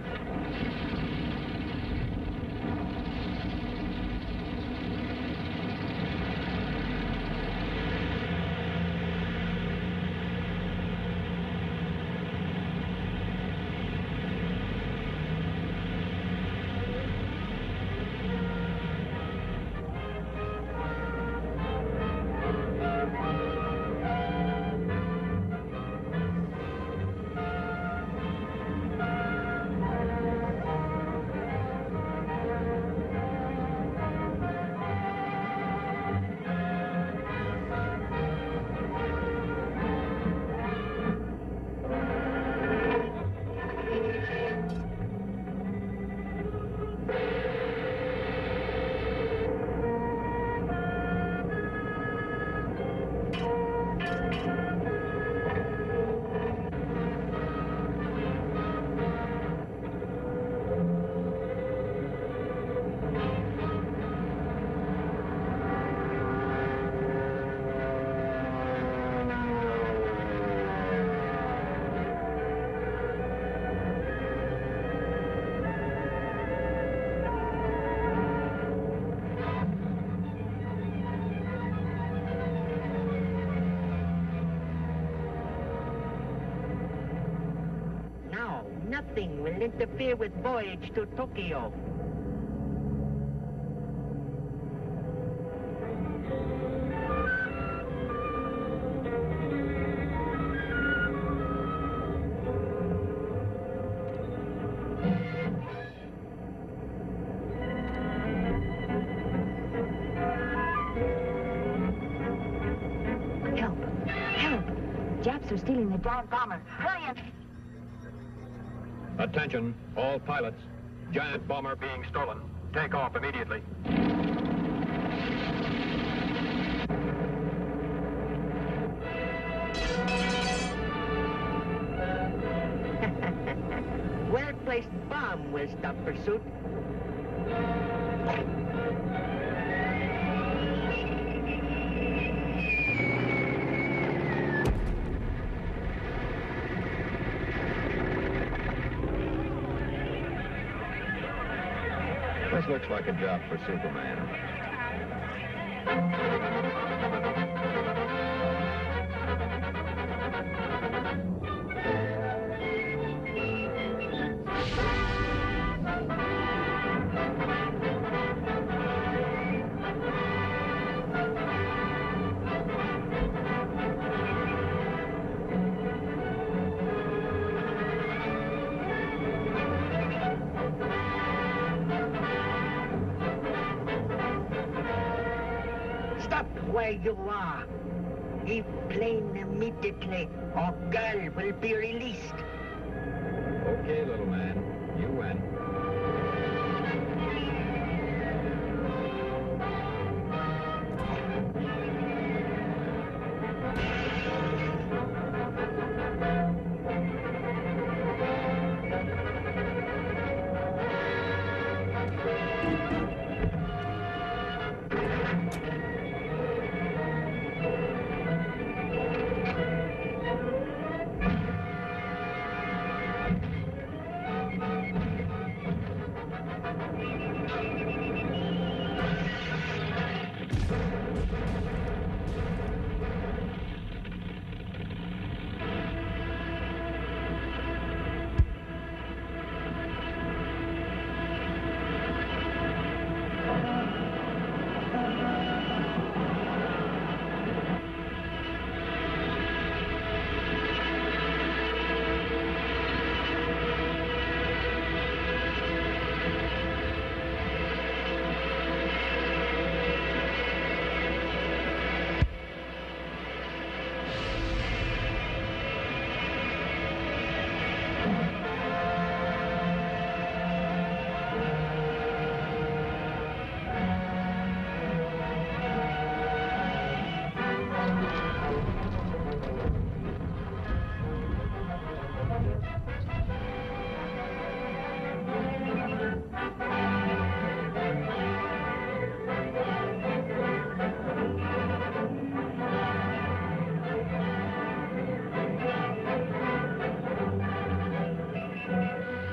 nothing will interfere with voyage to Tokyo. Japs are stealing the giant bomber. Hurry up! Attention, all pilots. Giant bomber being stolen. Take off immediately. Well-placed bomb will stop pursuit. This looks like a job for Superman. Stop where you are. Leave plane immediately, or girl will be released. Okay, little man. You win.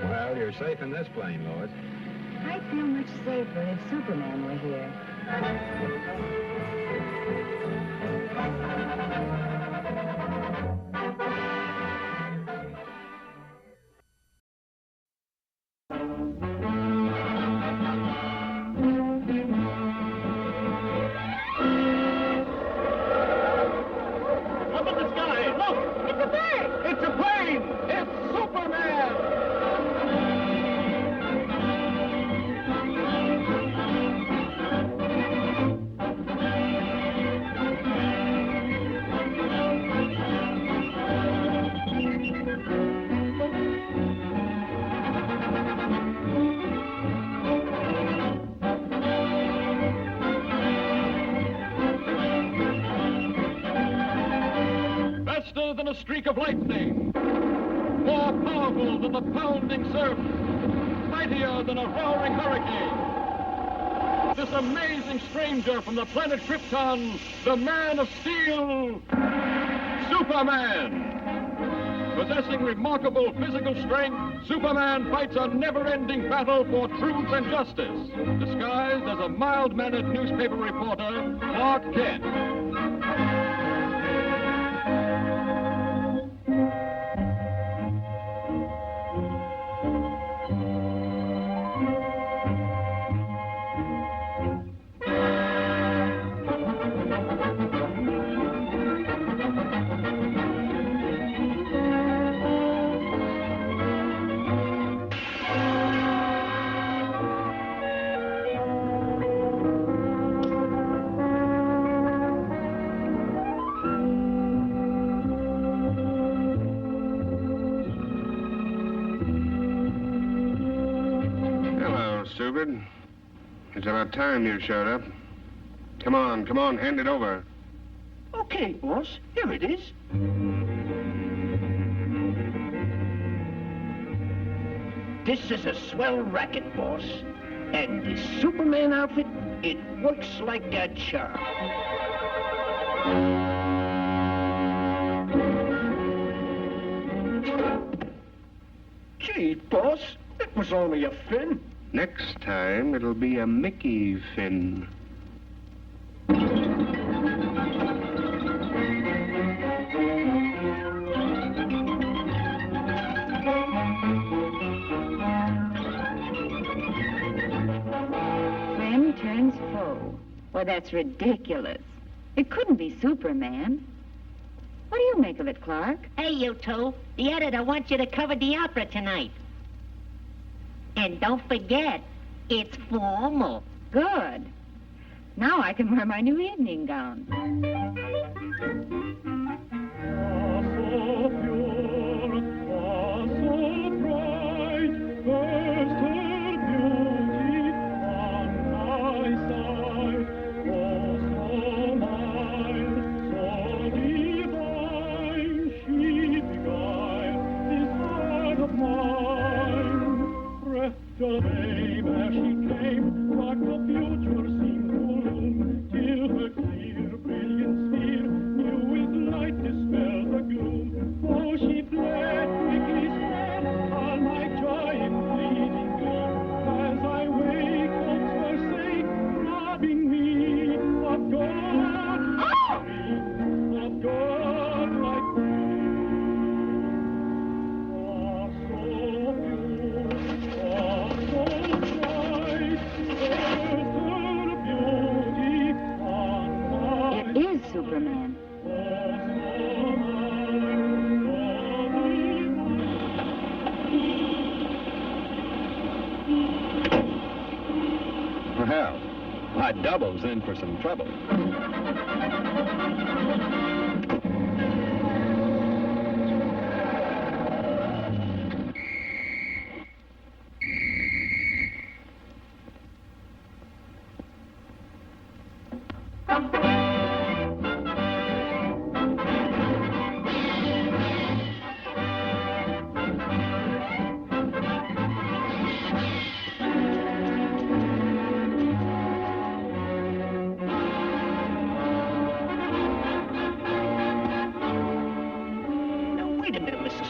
Well, you're safe in this plane, Lois. I'd feel much safer if Superman were here. Up in the sky! Look! It's a bird! It's a plane! It's Superman! Faster than a streak of lightning, more powerful than the pounding surf, mightier than a roaring hurricane. This amazing stranger from the planet Krypton, the Man of Steel, Superman. Possessing remarkable physical strength, Superman fights a never-ending battle for truth and justice, disguised as a mild-mannered newspaper reporter, Clark Kent. Cupid. It's about time you showed up. Come on, hand it over. Okay, boss. Here it is. This is a swell racket, boss. And this Superman outfit, it works like a charm. Gee, boss, it was only a fin. Next time, it'll be a Mickey fin. Friend turns foe. Well, that's ridiculous. It couldn't be Superman. What do you make of it, Clark? Hey, you two. The editor wants you to cover the opera tonight. And don't forget, it's formal. Good. Now I can wear my new evening gown. The babe as she came, like the future seemed to loom, till her clear, brilliant sphere knew with light dispelled the gloom. Oh, she fled, quickly sped, all my joy in fleeting gleam, as I wake, hopes forsake, robbing me of God, of God like me. Ah, so It is Superman. Well, my double's in for some trouble.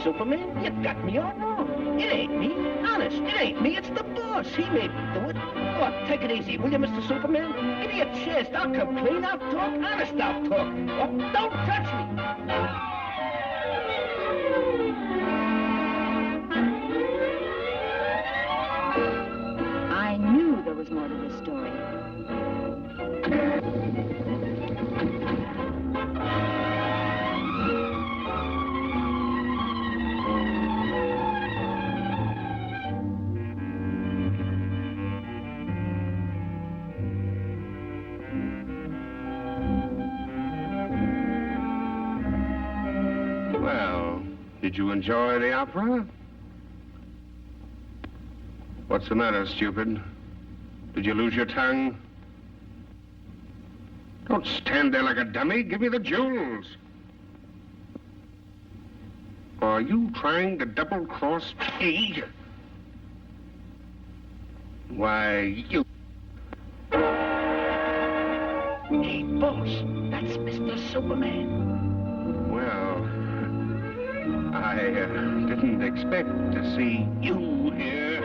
Superman, you got me all wrong. It ain't me. Honest, it ain't me. It's the boss. He made me do it. Oh, take it easy, will you, Mr. Superman? Give me a chance. I'll come clean. I'll talk. Honest, I'll talk. Oh, don't touch me. I knew there was more to the story. Did you enjoy the opera? What's the matter, stupid? Did you lose your tongue? Don't stand there like a dummy. Give me the jewels. Are you trying to double-cross me? Why, you... Hey, boss, that's Mr. Superman. Well... I didn't expect to see you here.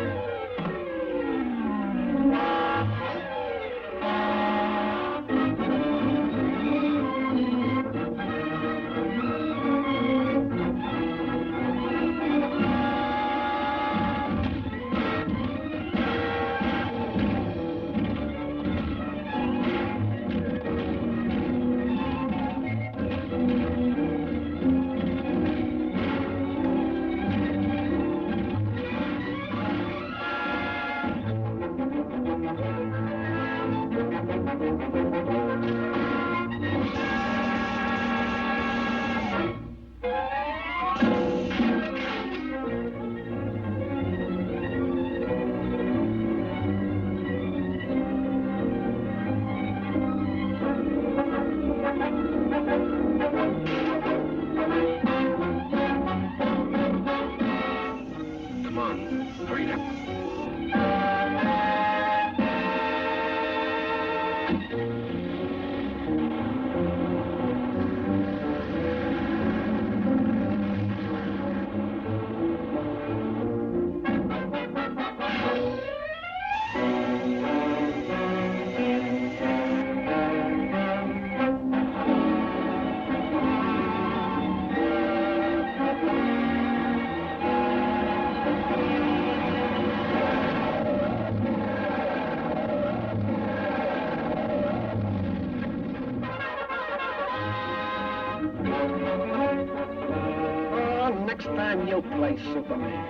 Next time you'll play Superman.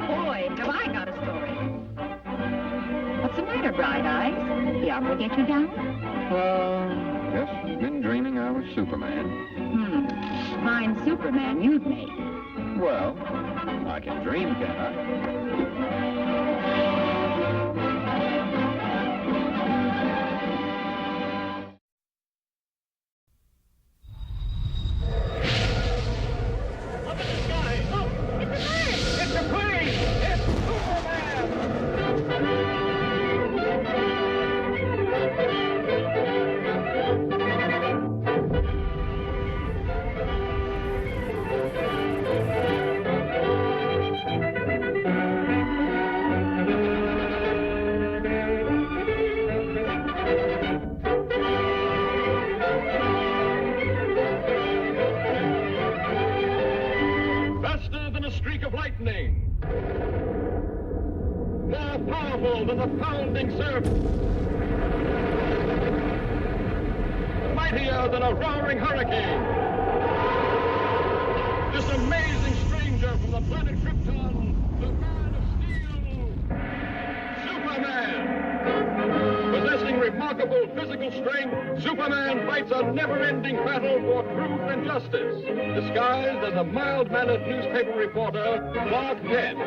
Boy, have I got a story. What's the matter, Bright Eyes? The opera get you down? Just been dreaming I was Superman. Fine Superman you'd make. Well, I can dream, can't I? Lightning, more powerful than the pounding surf, mightier than a roaring hurricane. This amazing stranger from the planet Krypton, the man of steel, Superman. Possessing remarkable physical strength, Superman fights a never-ending battle for truth and justice, disguised as a mild-mannered newspaper reporter, Clark Kent.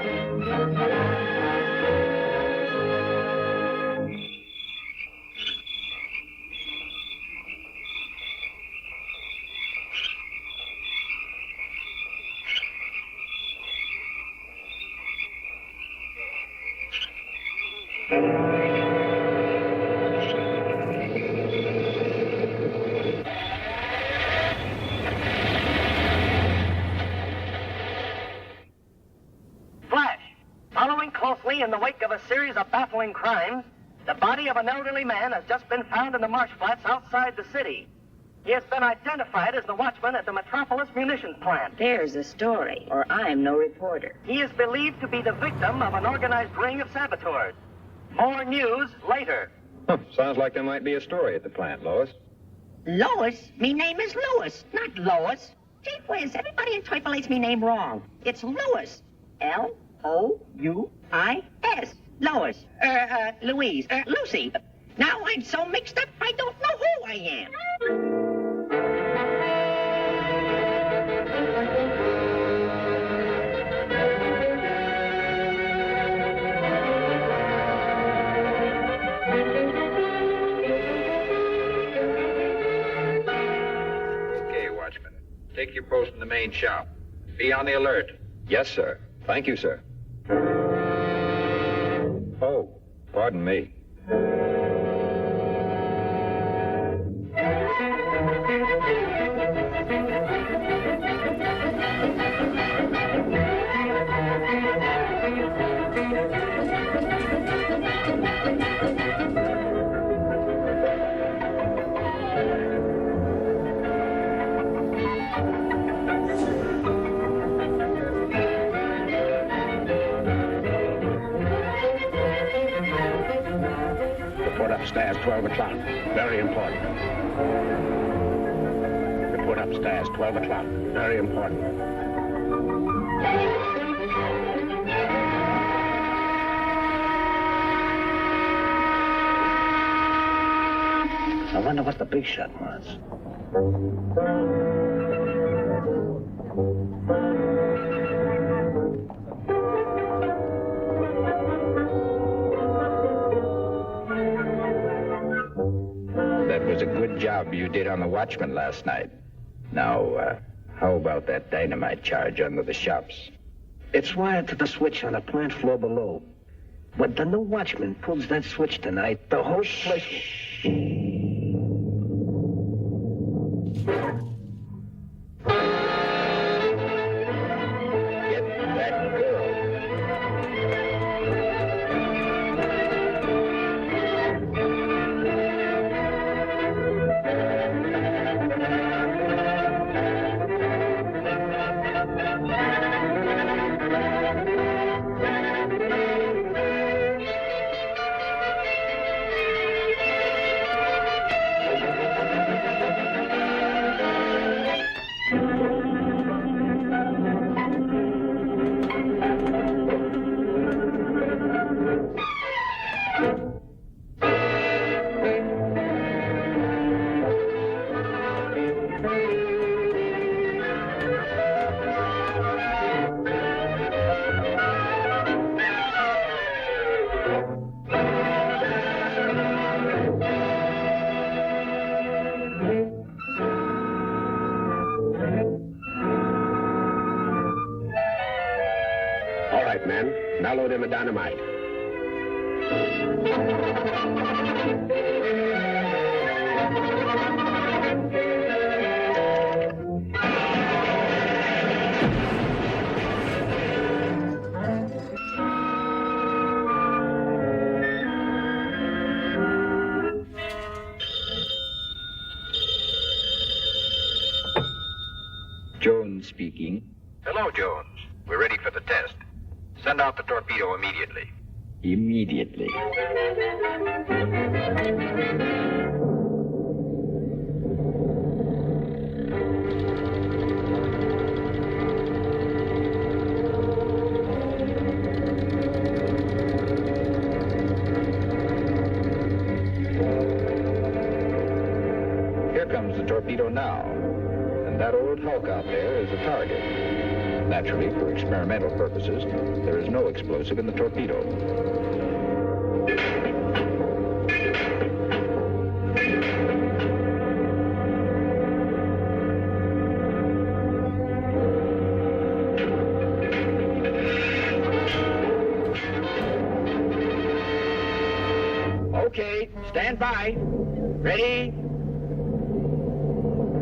In the wake of a series of baffling crimes, the body of an elderly man has just been found in the marsh flats outside the city. He has been identified as the watchman at the Metropolis munitions plant. There's a story, or I'm no reporter. He is believed to be the victim of an organized ring of saboteurs. More news later. Sounds like there might be a story at the plant, Lois. Lois? Me name is Louis, not Lois. Gee whiz, everybody interpolates me name wrong. It's Louis. L-O-U-I-S. Lois. Louise. Lucy. Now I'm so mixed up, I don't know who I am. Okay, Watchman. Take your post in the main shop. Be on the alert. Yes, sir. Thank you, sir. Oh, pardon me. Upstairs, 12 o'clock. Very important. Report upstairs, 12 o'clock. Very important. I wonder what the big shot was. That was a good job you did on the Watchman last night. Now, how about that dynamite charge under the shops? It's wired to the switch on the plant floor below. When the new watchman pulls that switch tonight, the whole place Now load in the dynamite. Jones speaking. Hello, Jones. We're ready for the test. Send out the torpedo immediately. Immediately. Here comes the torpedo now. And that old hulk out there is a target. Naturally, for experimental purposes, there is no explosive in the torpedo. Okay, stand by. Ready?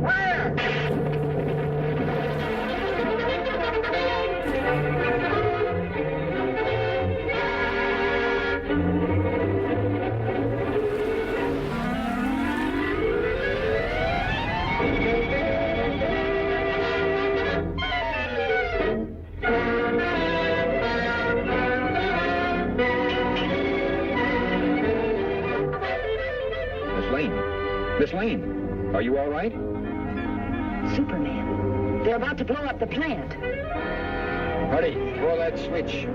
Fire! Miss Lane, are you all right? Superman, they're about to blow up the plant. Hurry, throw that switch.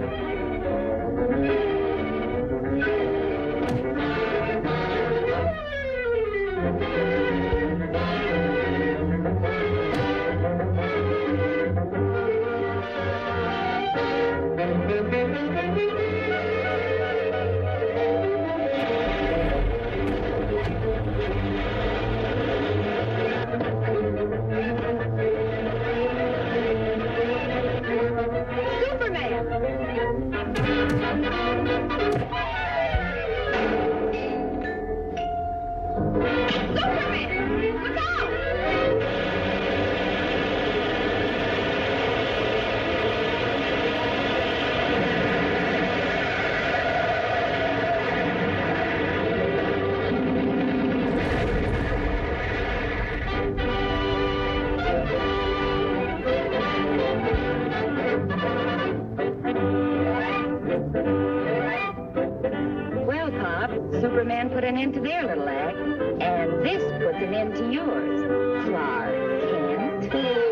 Superman put an end to their little act, and this puts an end to yours, Clark Kent.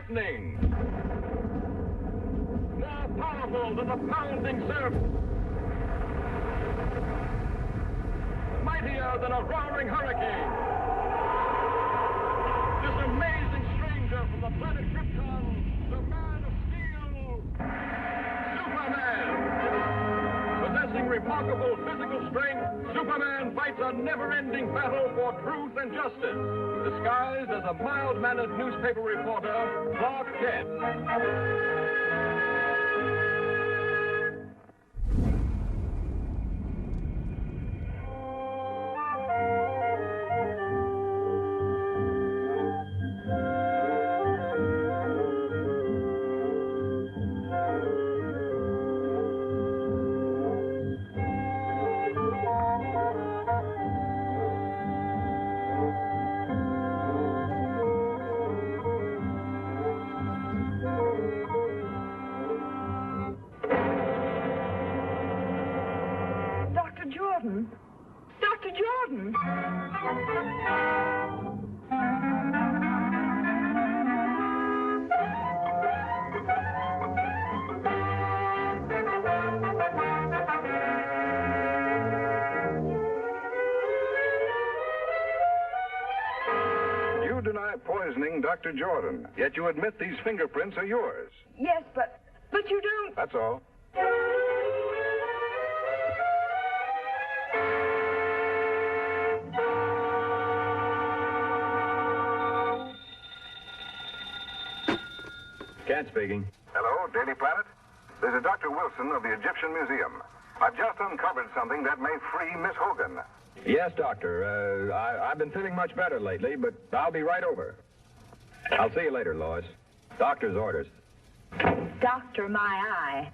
lightning. More powerful than the pounding surf. Mightier than a roaring hurricane. This amazing stranger from the planet Krypton, the Man of Steel, Superman. Possessing remarkable physical strength, Superman fights a never-ending battle for truth and justice, disguised as a mild-mannered newspaper reporter, Clark Kent. Jordan. Dr. Jordan. You deny poisoning Dr. Jordan, yet you admit these fingerprints are yours. Yes, but you don't. That's all. Kent speaking. Hello, Daily Planet. This is Dr. Wilson of the Egyptian Museum. I've just uncovered something that may free Miss Hogan. Yes, Doctor. I've been feeling much better lately, but I'll be right over. I'll see you later, Lois. Doctor's orders. Doctor, my eye.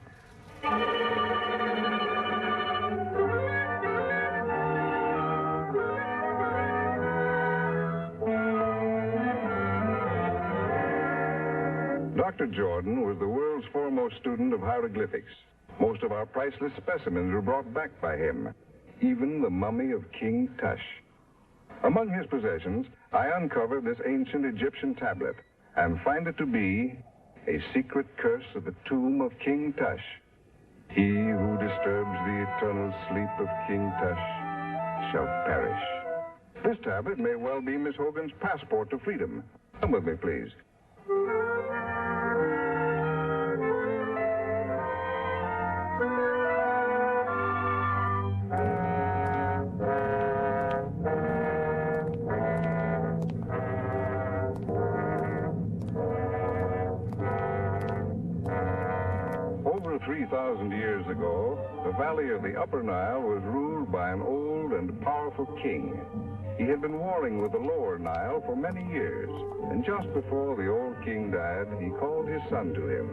Dr. Jordan was the world's foremost student of hieroglyphics. Most of our priceless specimens were brought back by him, even the mummy of King Tush. Among his possessions, I uncovered this ancient Egyptian tablet and find it to be a secret curse of the tomb of King Tush. He who disturbs the eternal sleep of King Tush shall perish. This tablet may well be Miss Hogan's passport to freedom. Come with me, please. Over 3,000 years ago, the valley of the Upper Nile was ruled by an old and powerful king. He had been warring with the Lower Nile for many years, and just before the old king died, he called his son to him,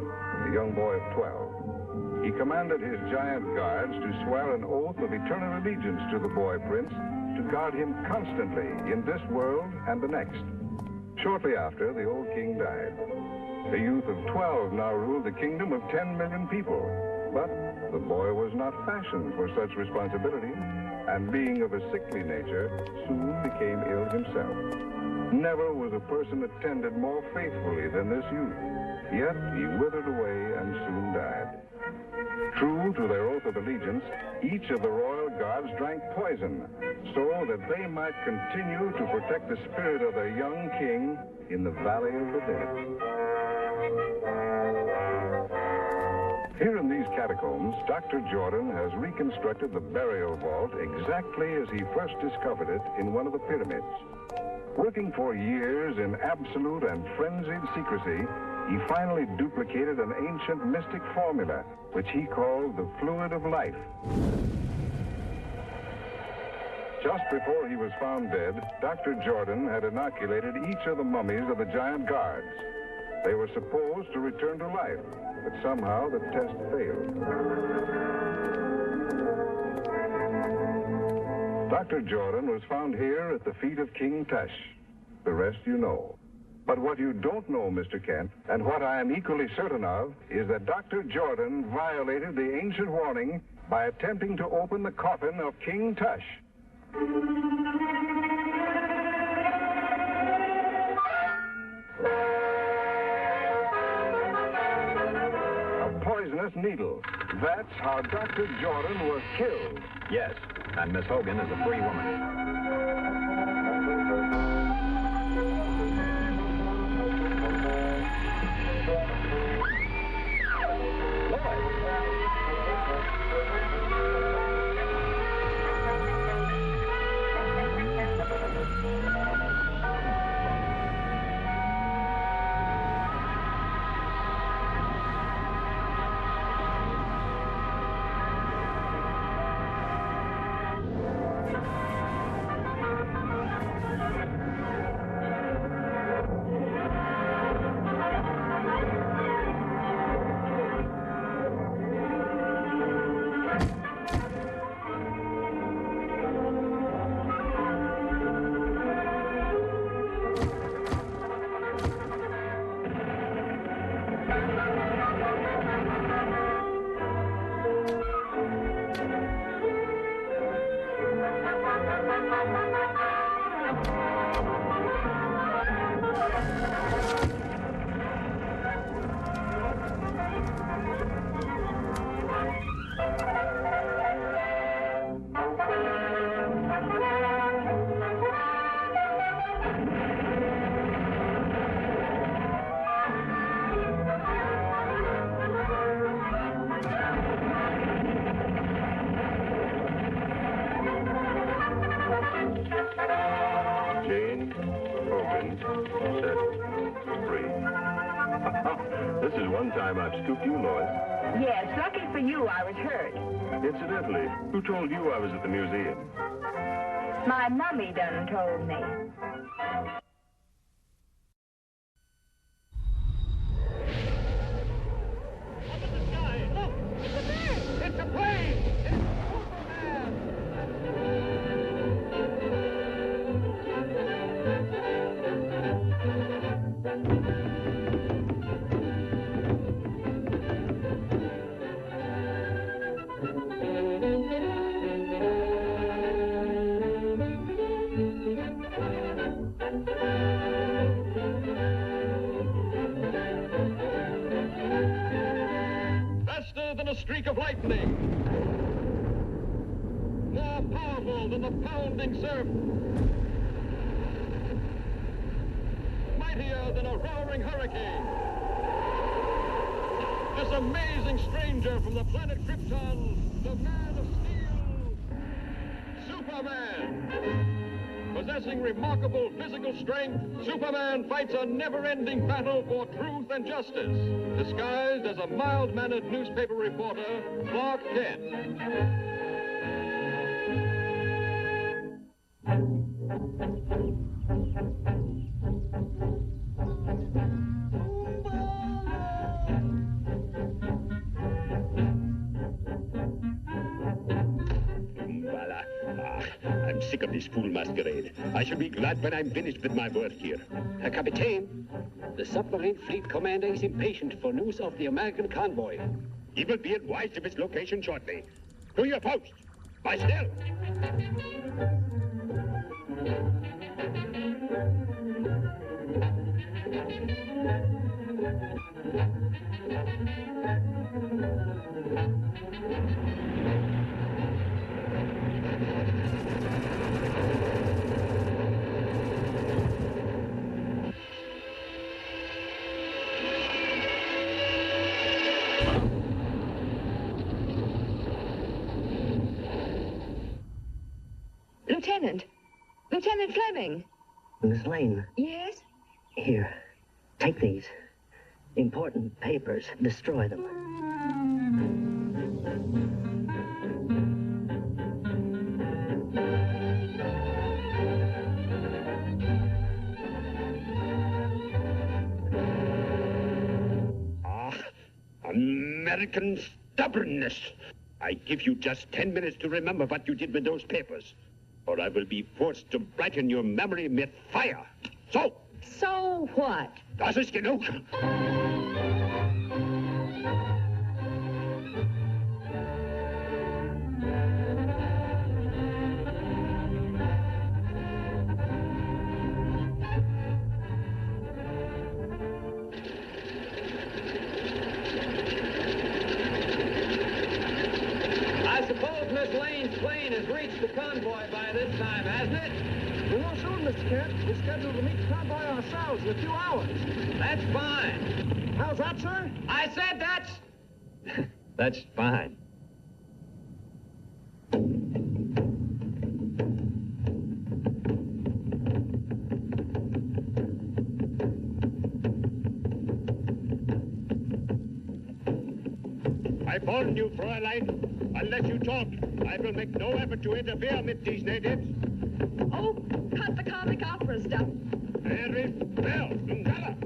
a young boy of 12. He commanded his giant guards to swear an oath of eternal allegiance to the boy prince, to guard him constantly in this world and the next. Shortly after, the old king died. A youth of 12 now ruled the kingdom of 10 million people. But the boy was not fashioned for such responsibility, and being of a sickly nature, soon became ill himself. Never was a person attended more faithfully than this youth, yet he withered away and soon died. True to their oath of allegiance, each of the royal guards drank poison, so that they might continue to protect the spirit of their young king in the Valley of the Dead. Here in these catacombs, Dr. Jordan has reconstructed the burial vault exactly as he first discovered it in one of the pyramids. Working for years in absolute and frenzied secrecy, he finally duplicated an ancient mystic formula, which he called the fluid of life. Just before he was found dead, Dr. Jordan had inoculated each of the mummies of the giant guards. They were supposed to return to life, but somehow the test failed. Dr. Jordan was found here at the feet of King Tush. The rest you know. But what you don't know, Mr. Kent, and what I am equally certain of, is that Dr. Jordan violated the ancient warning by attempting to open the coffin of King Tush. poisonous needle. That's how Dr. Jordan was killed. Yes, and Miss Hogan is a free woman. Jane Hogan, set free. This is one time I've scooped you, Lois. Yes, lucky for you, I was hurt. Incidentally, who told you I was at the museum? My mummy done told me. It's a plane! Faster than a streak of lightning. More powerful than the pounding surf. Mightier than a roaring hurricane. This amazing stranger from the planet Krypton, the Man of Steel, Superman. Possessing remarkable physical strength, Superman fights a never-ending battle for truth and justice, disguised as a mild-mannered newspaper reporter, Clark Kent. I'm sick of this fool masquerade. I shall be glad when I'm finished with my work here. Captain, the submarine fleet commander is impatient for news of the American convoy. He will be advised of its location shortly. To your post. By still. Lieutenant Fleming. Miss Lane. Yes? Here, take these. Important papers. Destroy them. American stubbornness. I give you just 10 minutes to remember what you did with those papers, or I will be forced to brighten your memory with fire. So? So what? Das ist genug. reached the convoy by this time, hasn't it? We won't soon, Mr. Kent. We're scheduled to meet the convoy ourselves in a few hours. That's fine. How's that, sir? I said that's... that's fine. I warn you, Fräulein. Unless you talk, I will make no effort to interfere with these natives. Oh, cut the comic opera stuff. Very well, Ngala.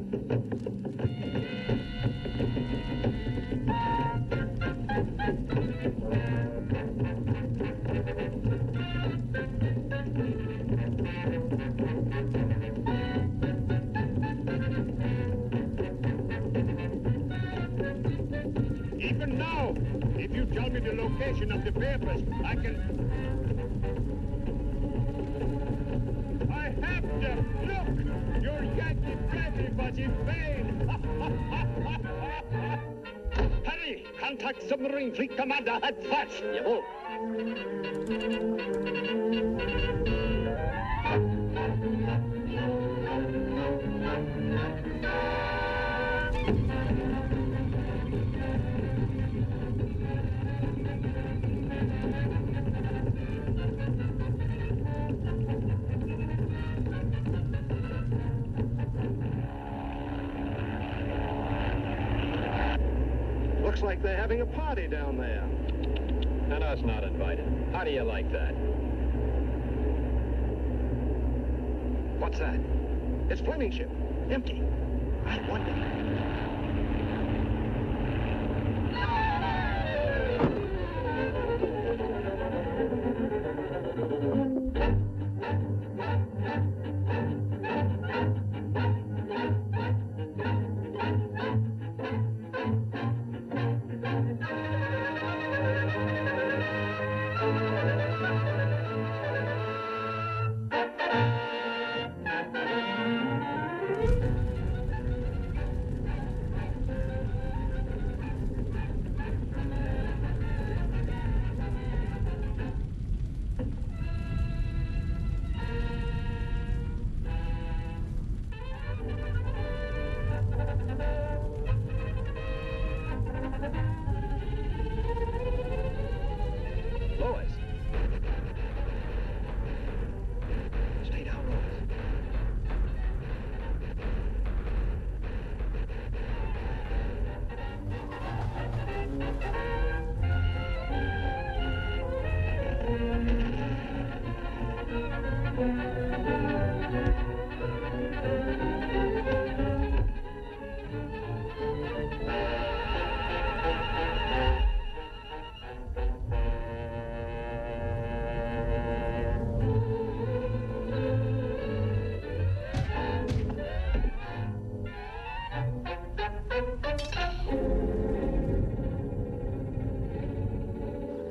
Even now, if you tell me the location of the papers, I can... I have to look! Your Yankee brandy was in vain! Hurry! Contact submarine fleet commander at once! Jawohl! Looks like they're having a party down there. And us not invited. How do you like that? What's that? It's Fleming's ship. Empty. I wonder. Lois! Stay down, Lois.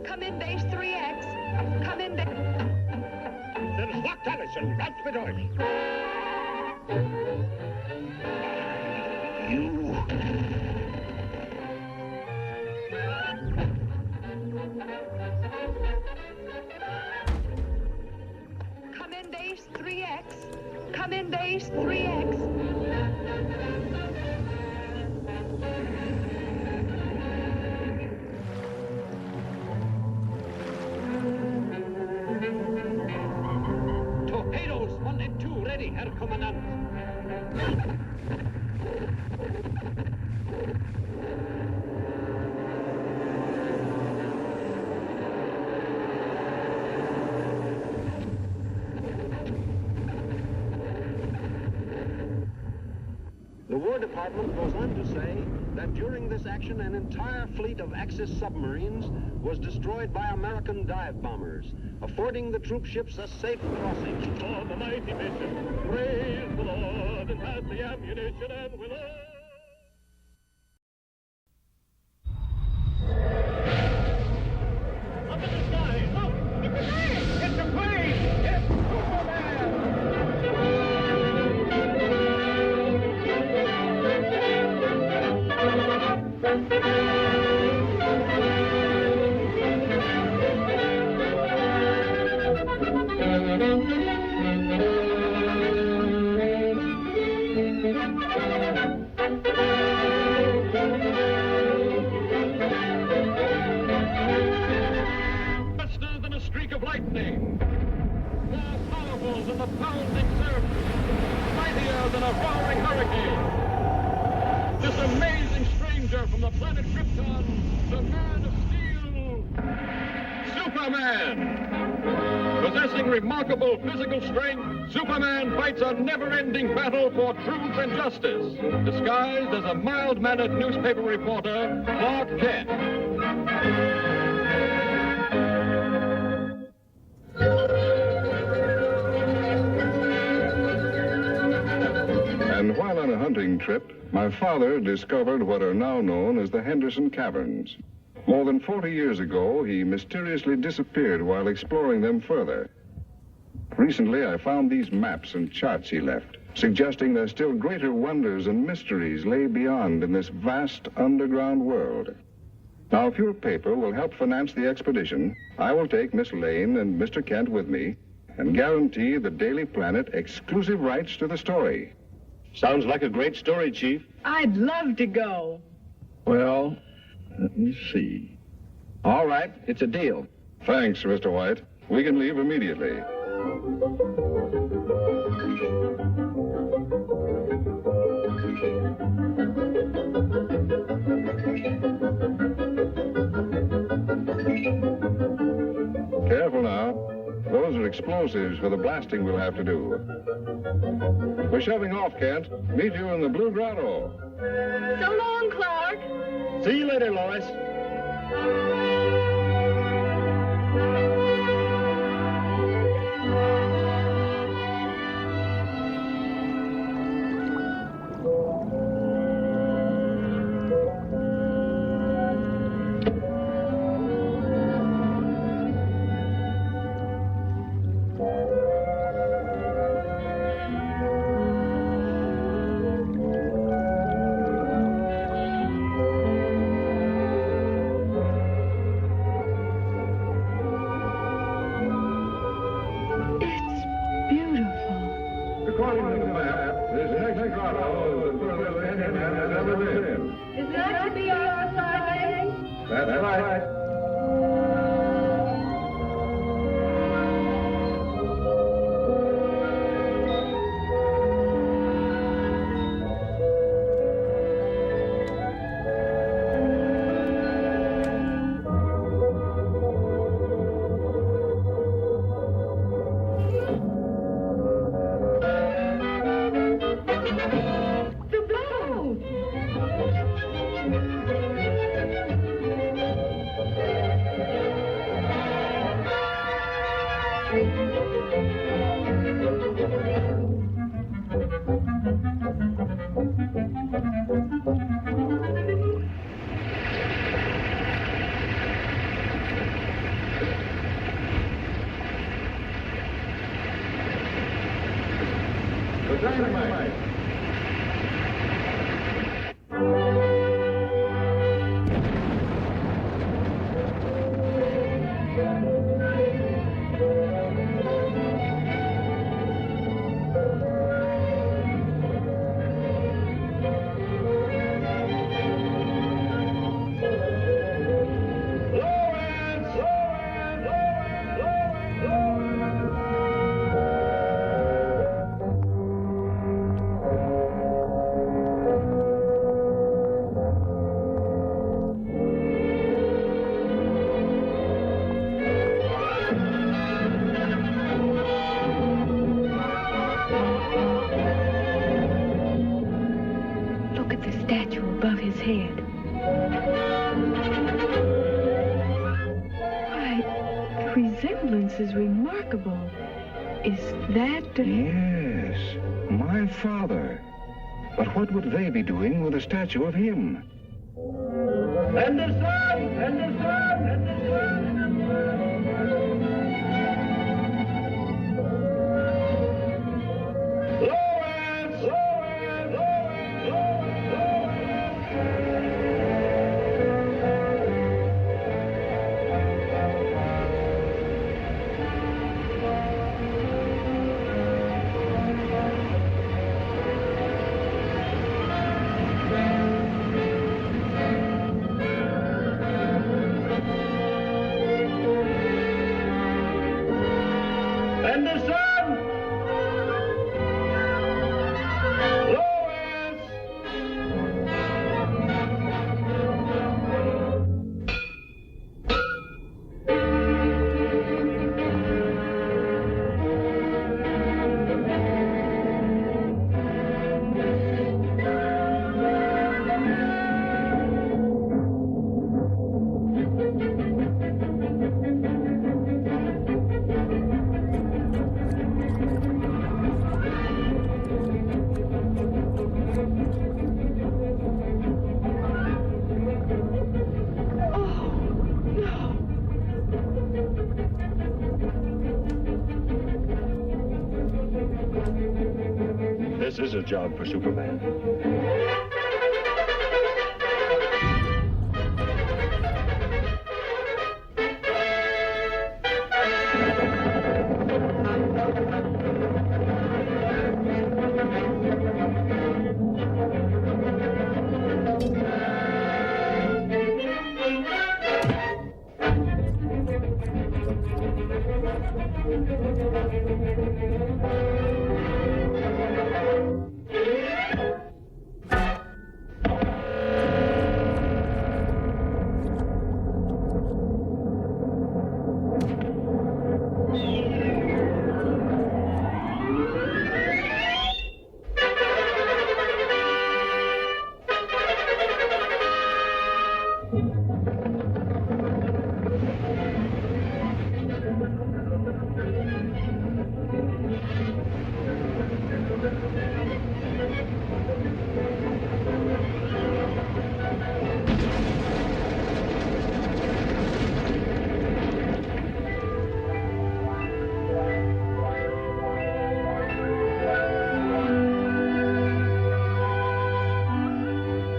Come in base 3X. Come in base... Then schlagt alles und raus mit euch! You... Come in base 3X. Come in base 3X. Torpedoes 1 and 2 ready, Herr Kommandant. The War Department goes on to say that during this action, an entire fleet of Axis submarines was destroyed by American dive bombers, affording the troop ships a safe crossing. For the mighty mission, praise the Lord, and pass the ammunition, and we'll all... Up in the sky, look! It's a plane! It's a plane! It's Superman! than a roaring hurricane. This amazing stranger from the planet Krypton, the Man of Steel, Superman. Possessing remarkable physical strength, Superman fights a never-ending battle for truth and justice, disguised as a mild-mannered newspaper reporter, Clark Kent. And while on a hunting trip, my father discovered what are now known as the Henderson Caverns. More than 40 years ago, he mysteriously disappeared while exploring them further. Recently, I found these maps and charts he left, suggesting that still greater wonders and mysteries lay beyond in this vast underground world. Now, if your paper will help finance the expedition, I will take Miss Lane and Mr. Kent with me and guarantee the Daily Planet exclusive rights to the story. Sounds like a great story, Chief. I'd love to go. Well, let me see. All right, it's a deal. Thanks, Mr. White. We can leave immediately. Careful now. Those are explosives for the blasting we'll have to do. We're shoving off, Kent. Meet you in the Blue Grotto. So long, Clark. See you later, Lois. According to the map, this next grotto is the furthest any man has ever been. Is that to be our assignment? That's right. The dynamite. Look at the statue above his head. Why, the resemblance is remarkable. Is that... Yes, my father. But what would they be doing with a statue of him? Henderson! Henderson! Henderson! This is a job for Superman.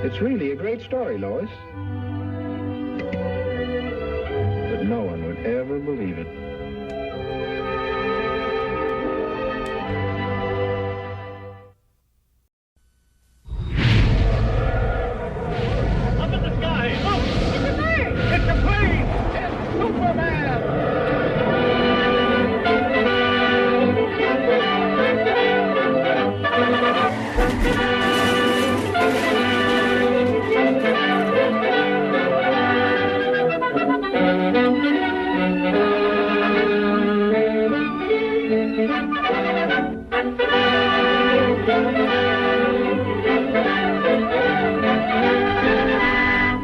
It's really a great story, Lois. But no one would ever believe it. Up in the sky! Look! It's a plane! It's a plane! It's Superman!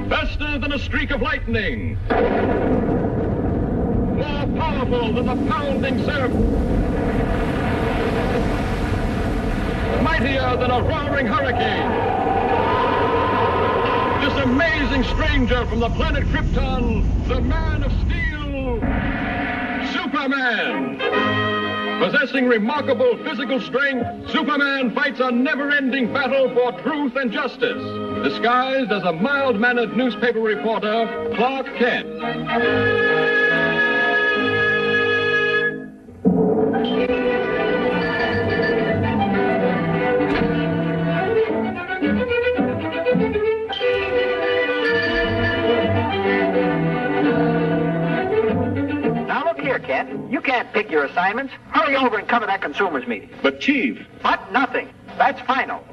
Faster than a streak of lightning. More powerful than the pounding surf. Mightier than a roaring hurricane. This amazing stranger from the planet Krypton, the Man of Steel, Superman. Possessing remarkable physical strength, Superman fights a never-ending battle for truth and justice, disguised as a mild-mannered newspaper reporter, Clark Kent. Now look here, Kent. You can't pick your assignments. Hurry over and cover that consumers meeting. But, Chief... But nothing. That's final.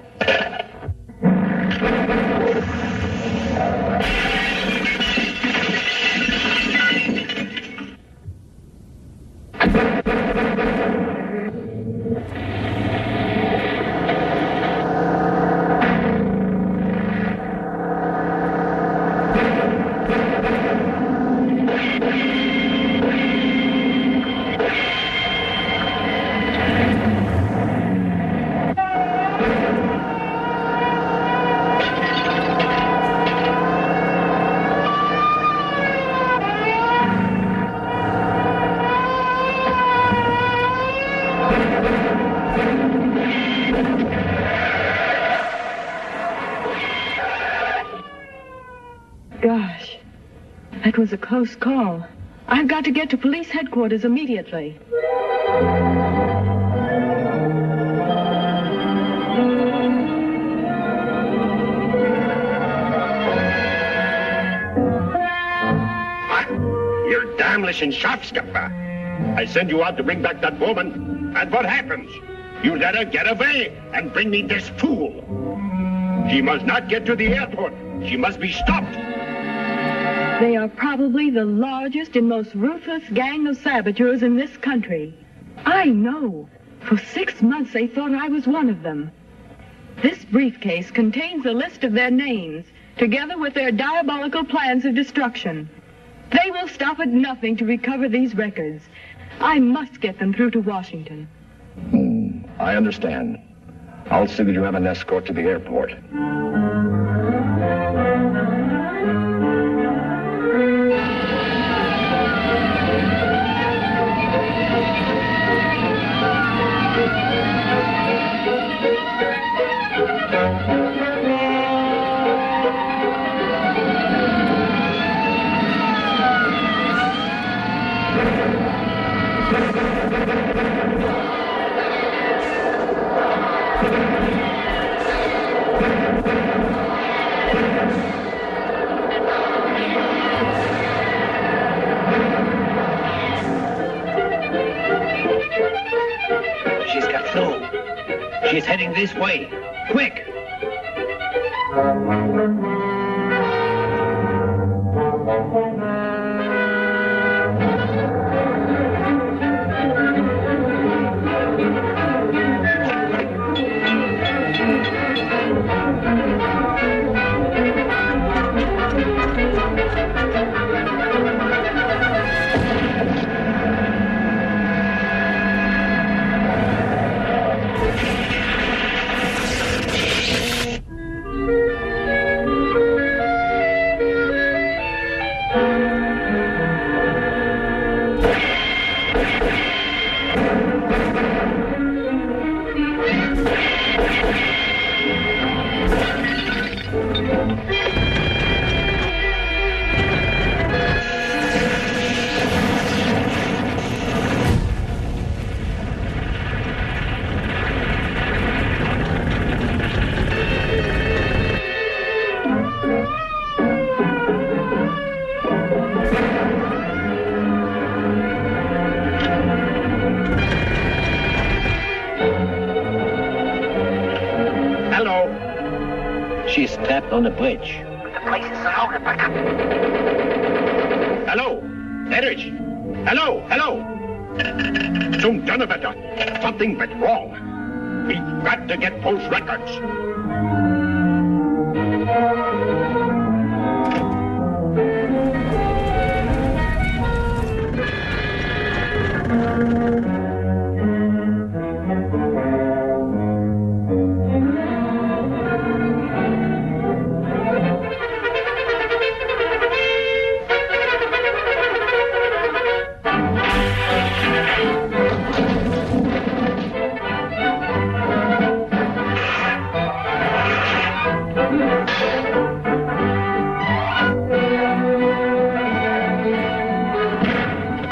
Gosh, that was a close call. I've got to get to police headquarters immediately. You're damnless and Schafskaffer. I send you out to bring back that woman, and what happens? You let her get away and bring me this fool. She must not get to the airport. She must be stopped. They are probably the largest and most ruthless gang of saboteurs in this country. I know. For 6 months they thought I was one of them. This briefcase contains a list of their names, together with their diabolical plans of destruction. They will stop at nothing to recover these records. I must get them through to Washington. I understand. I'll see that you have an escort to the airport. She's got flow. She's heading this way. Quick! She's trapped on the bridge. The place is surrounded by... Hello? Erich? Hello? Hello? Zum Donnerwetter. Something went wrong. We've got to get those records.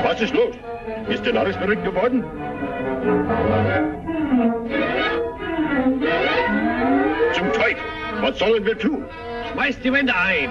Was ist los? Ist denn alles verrückt geworden? Zum Teufel! Was sollen wir tun? Schmeißt die Wände ein!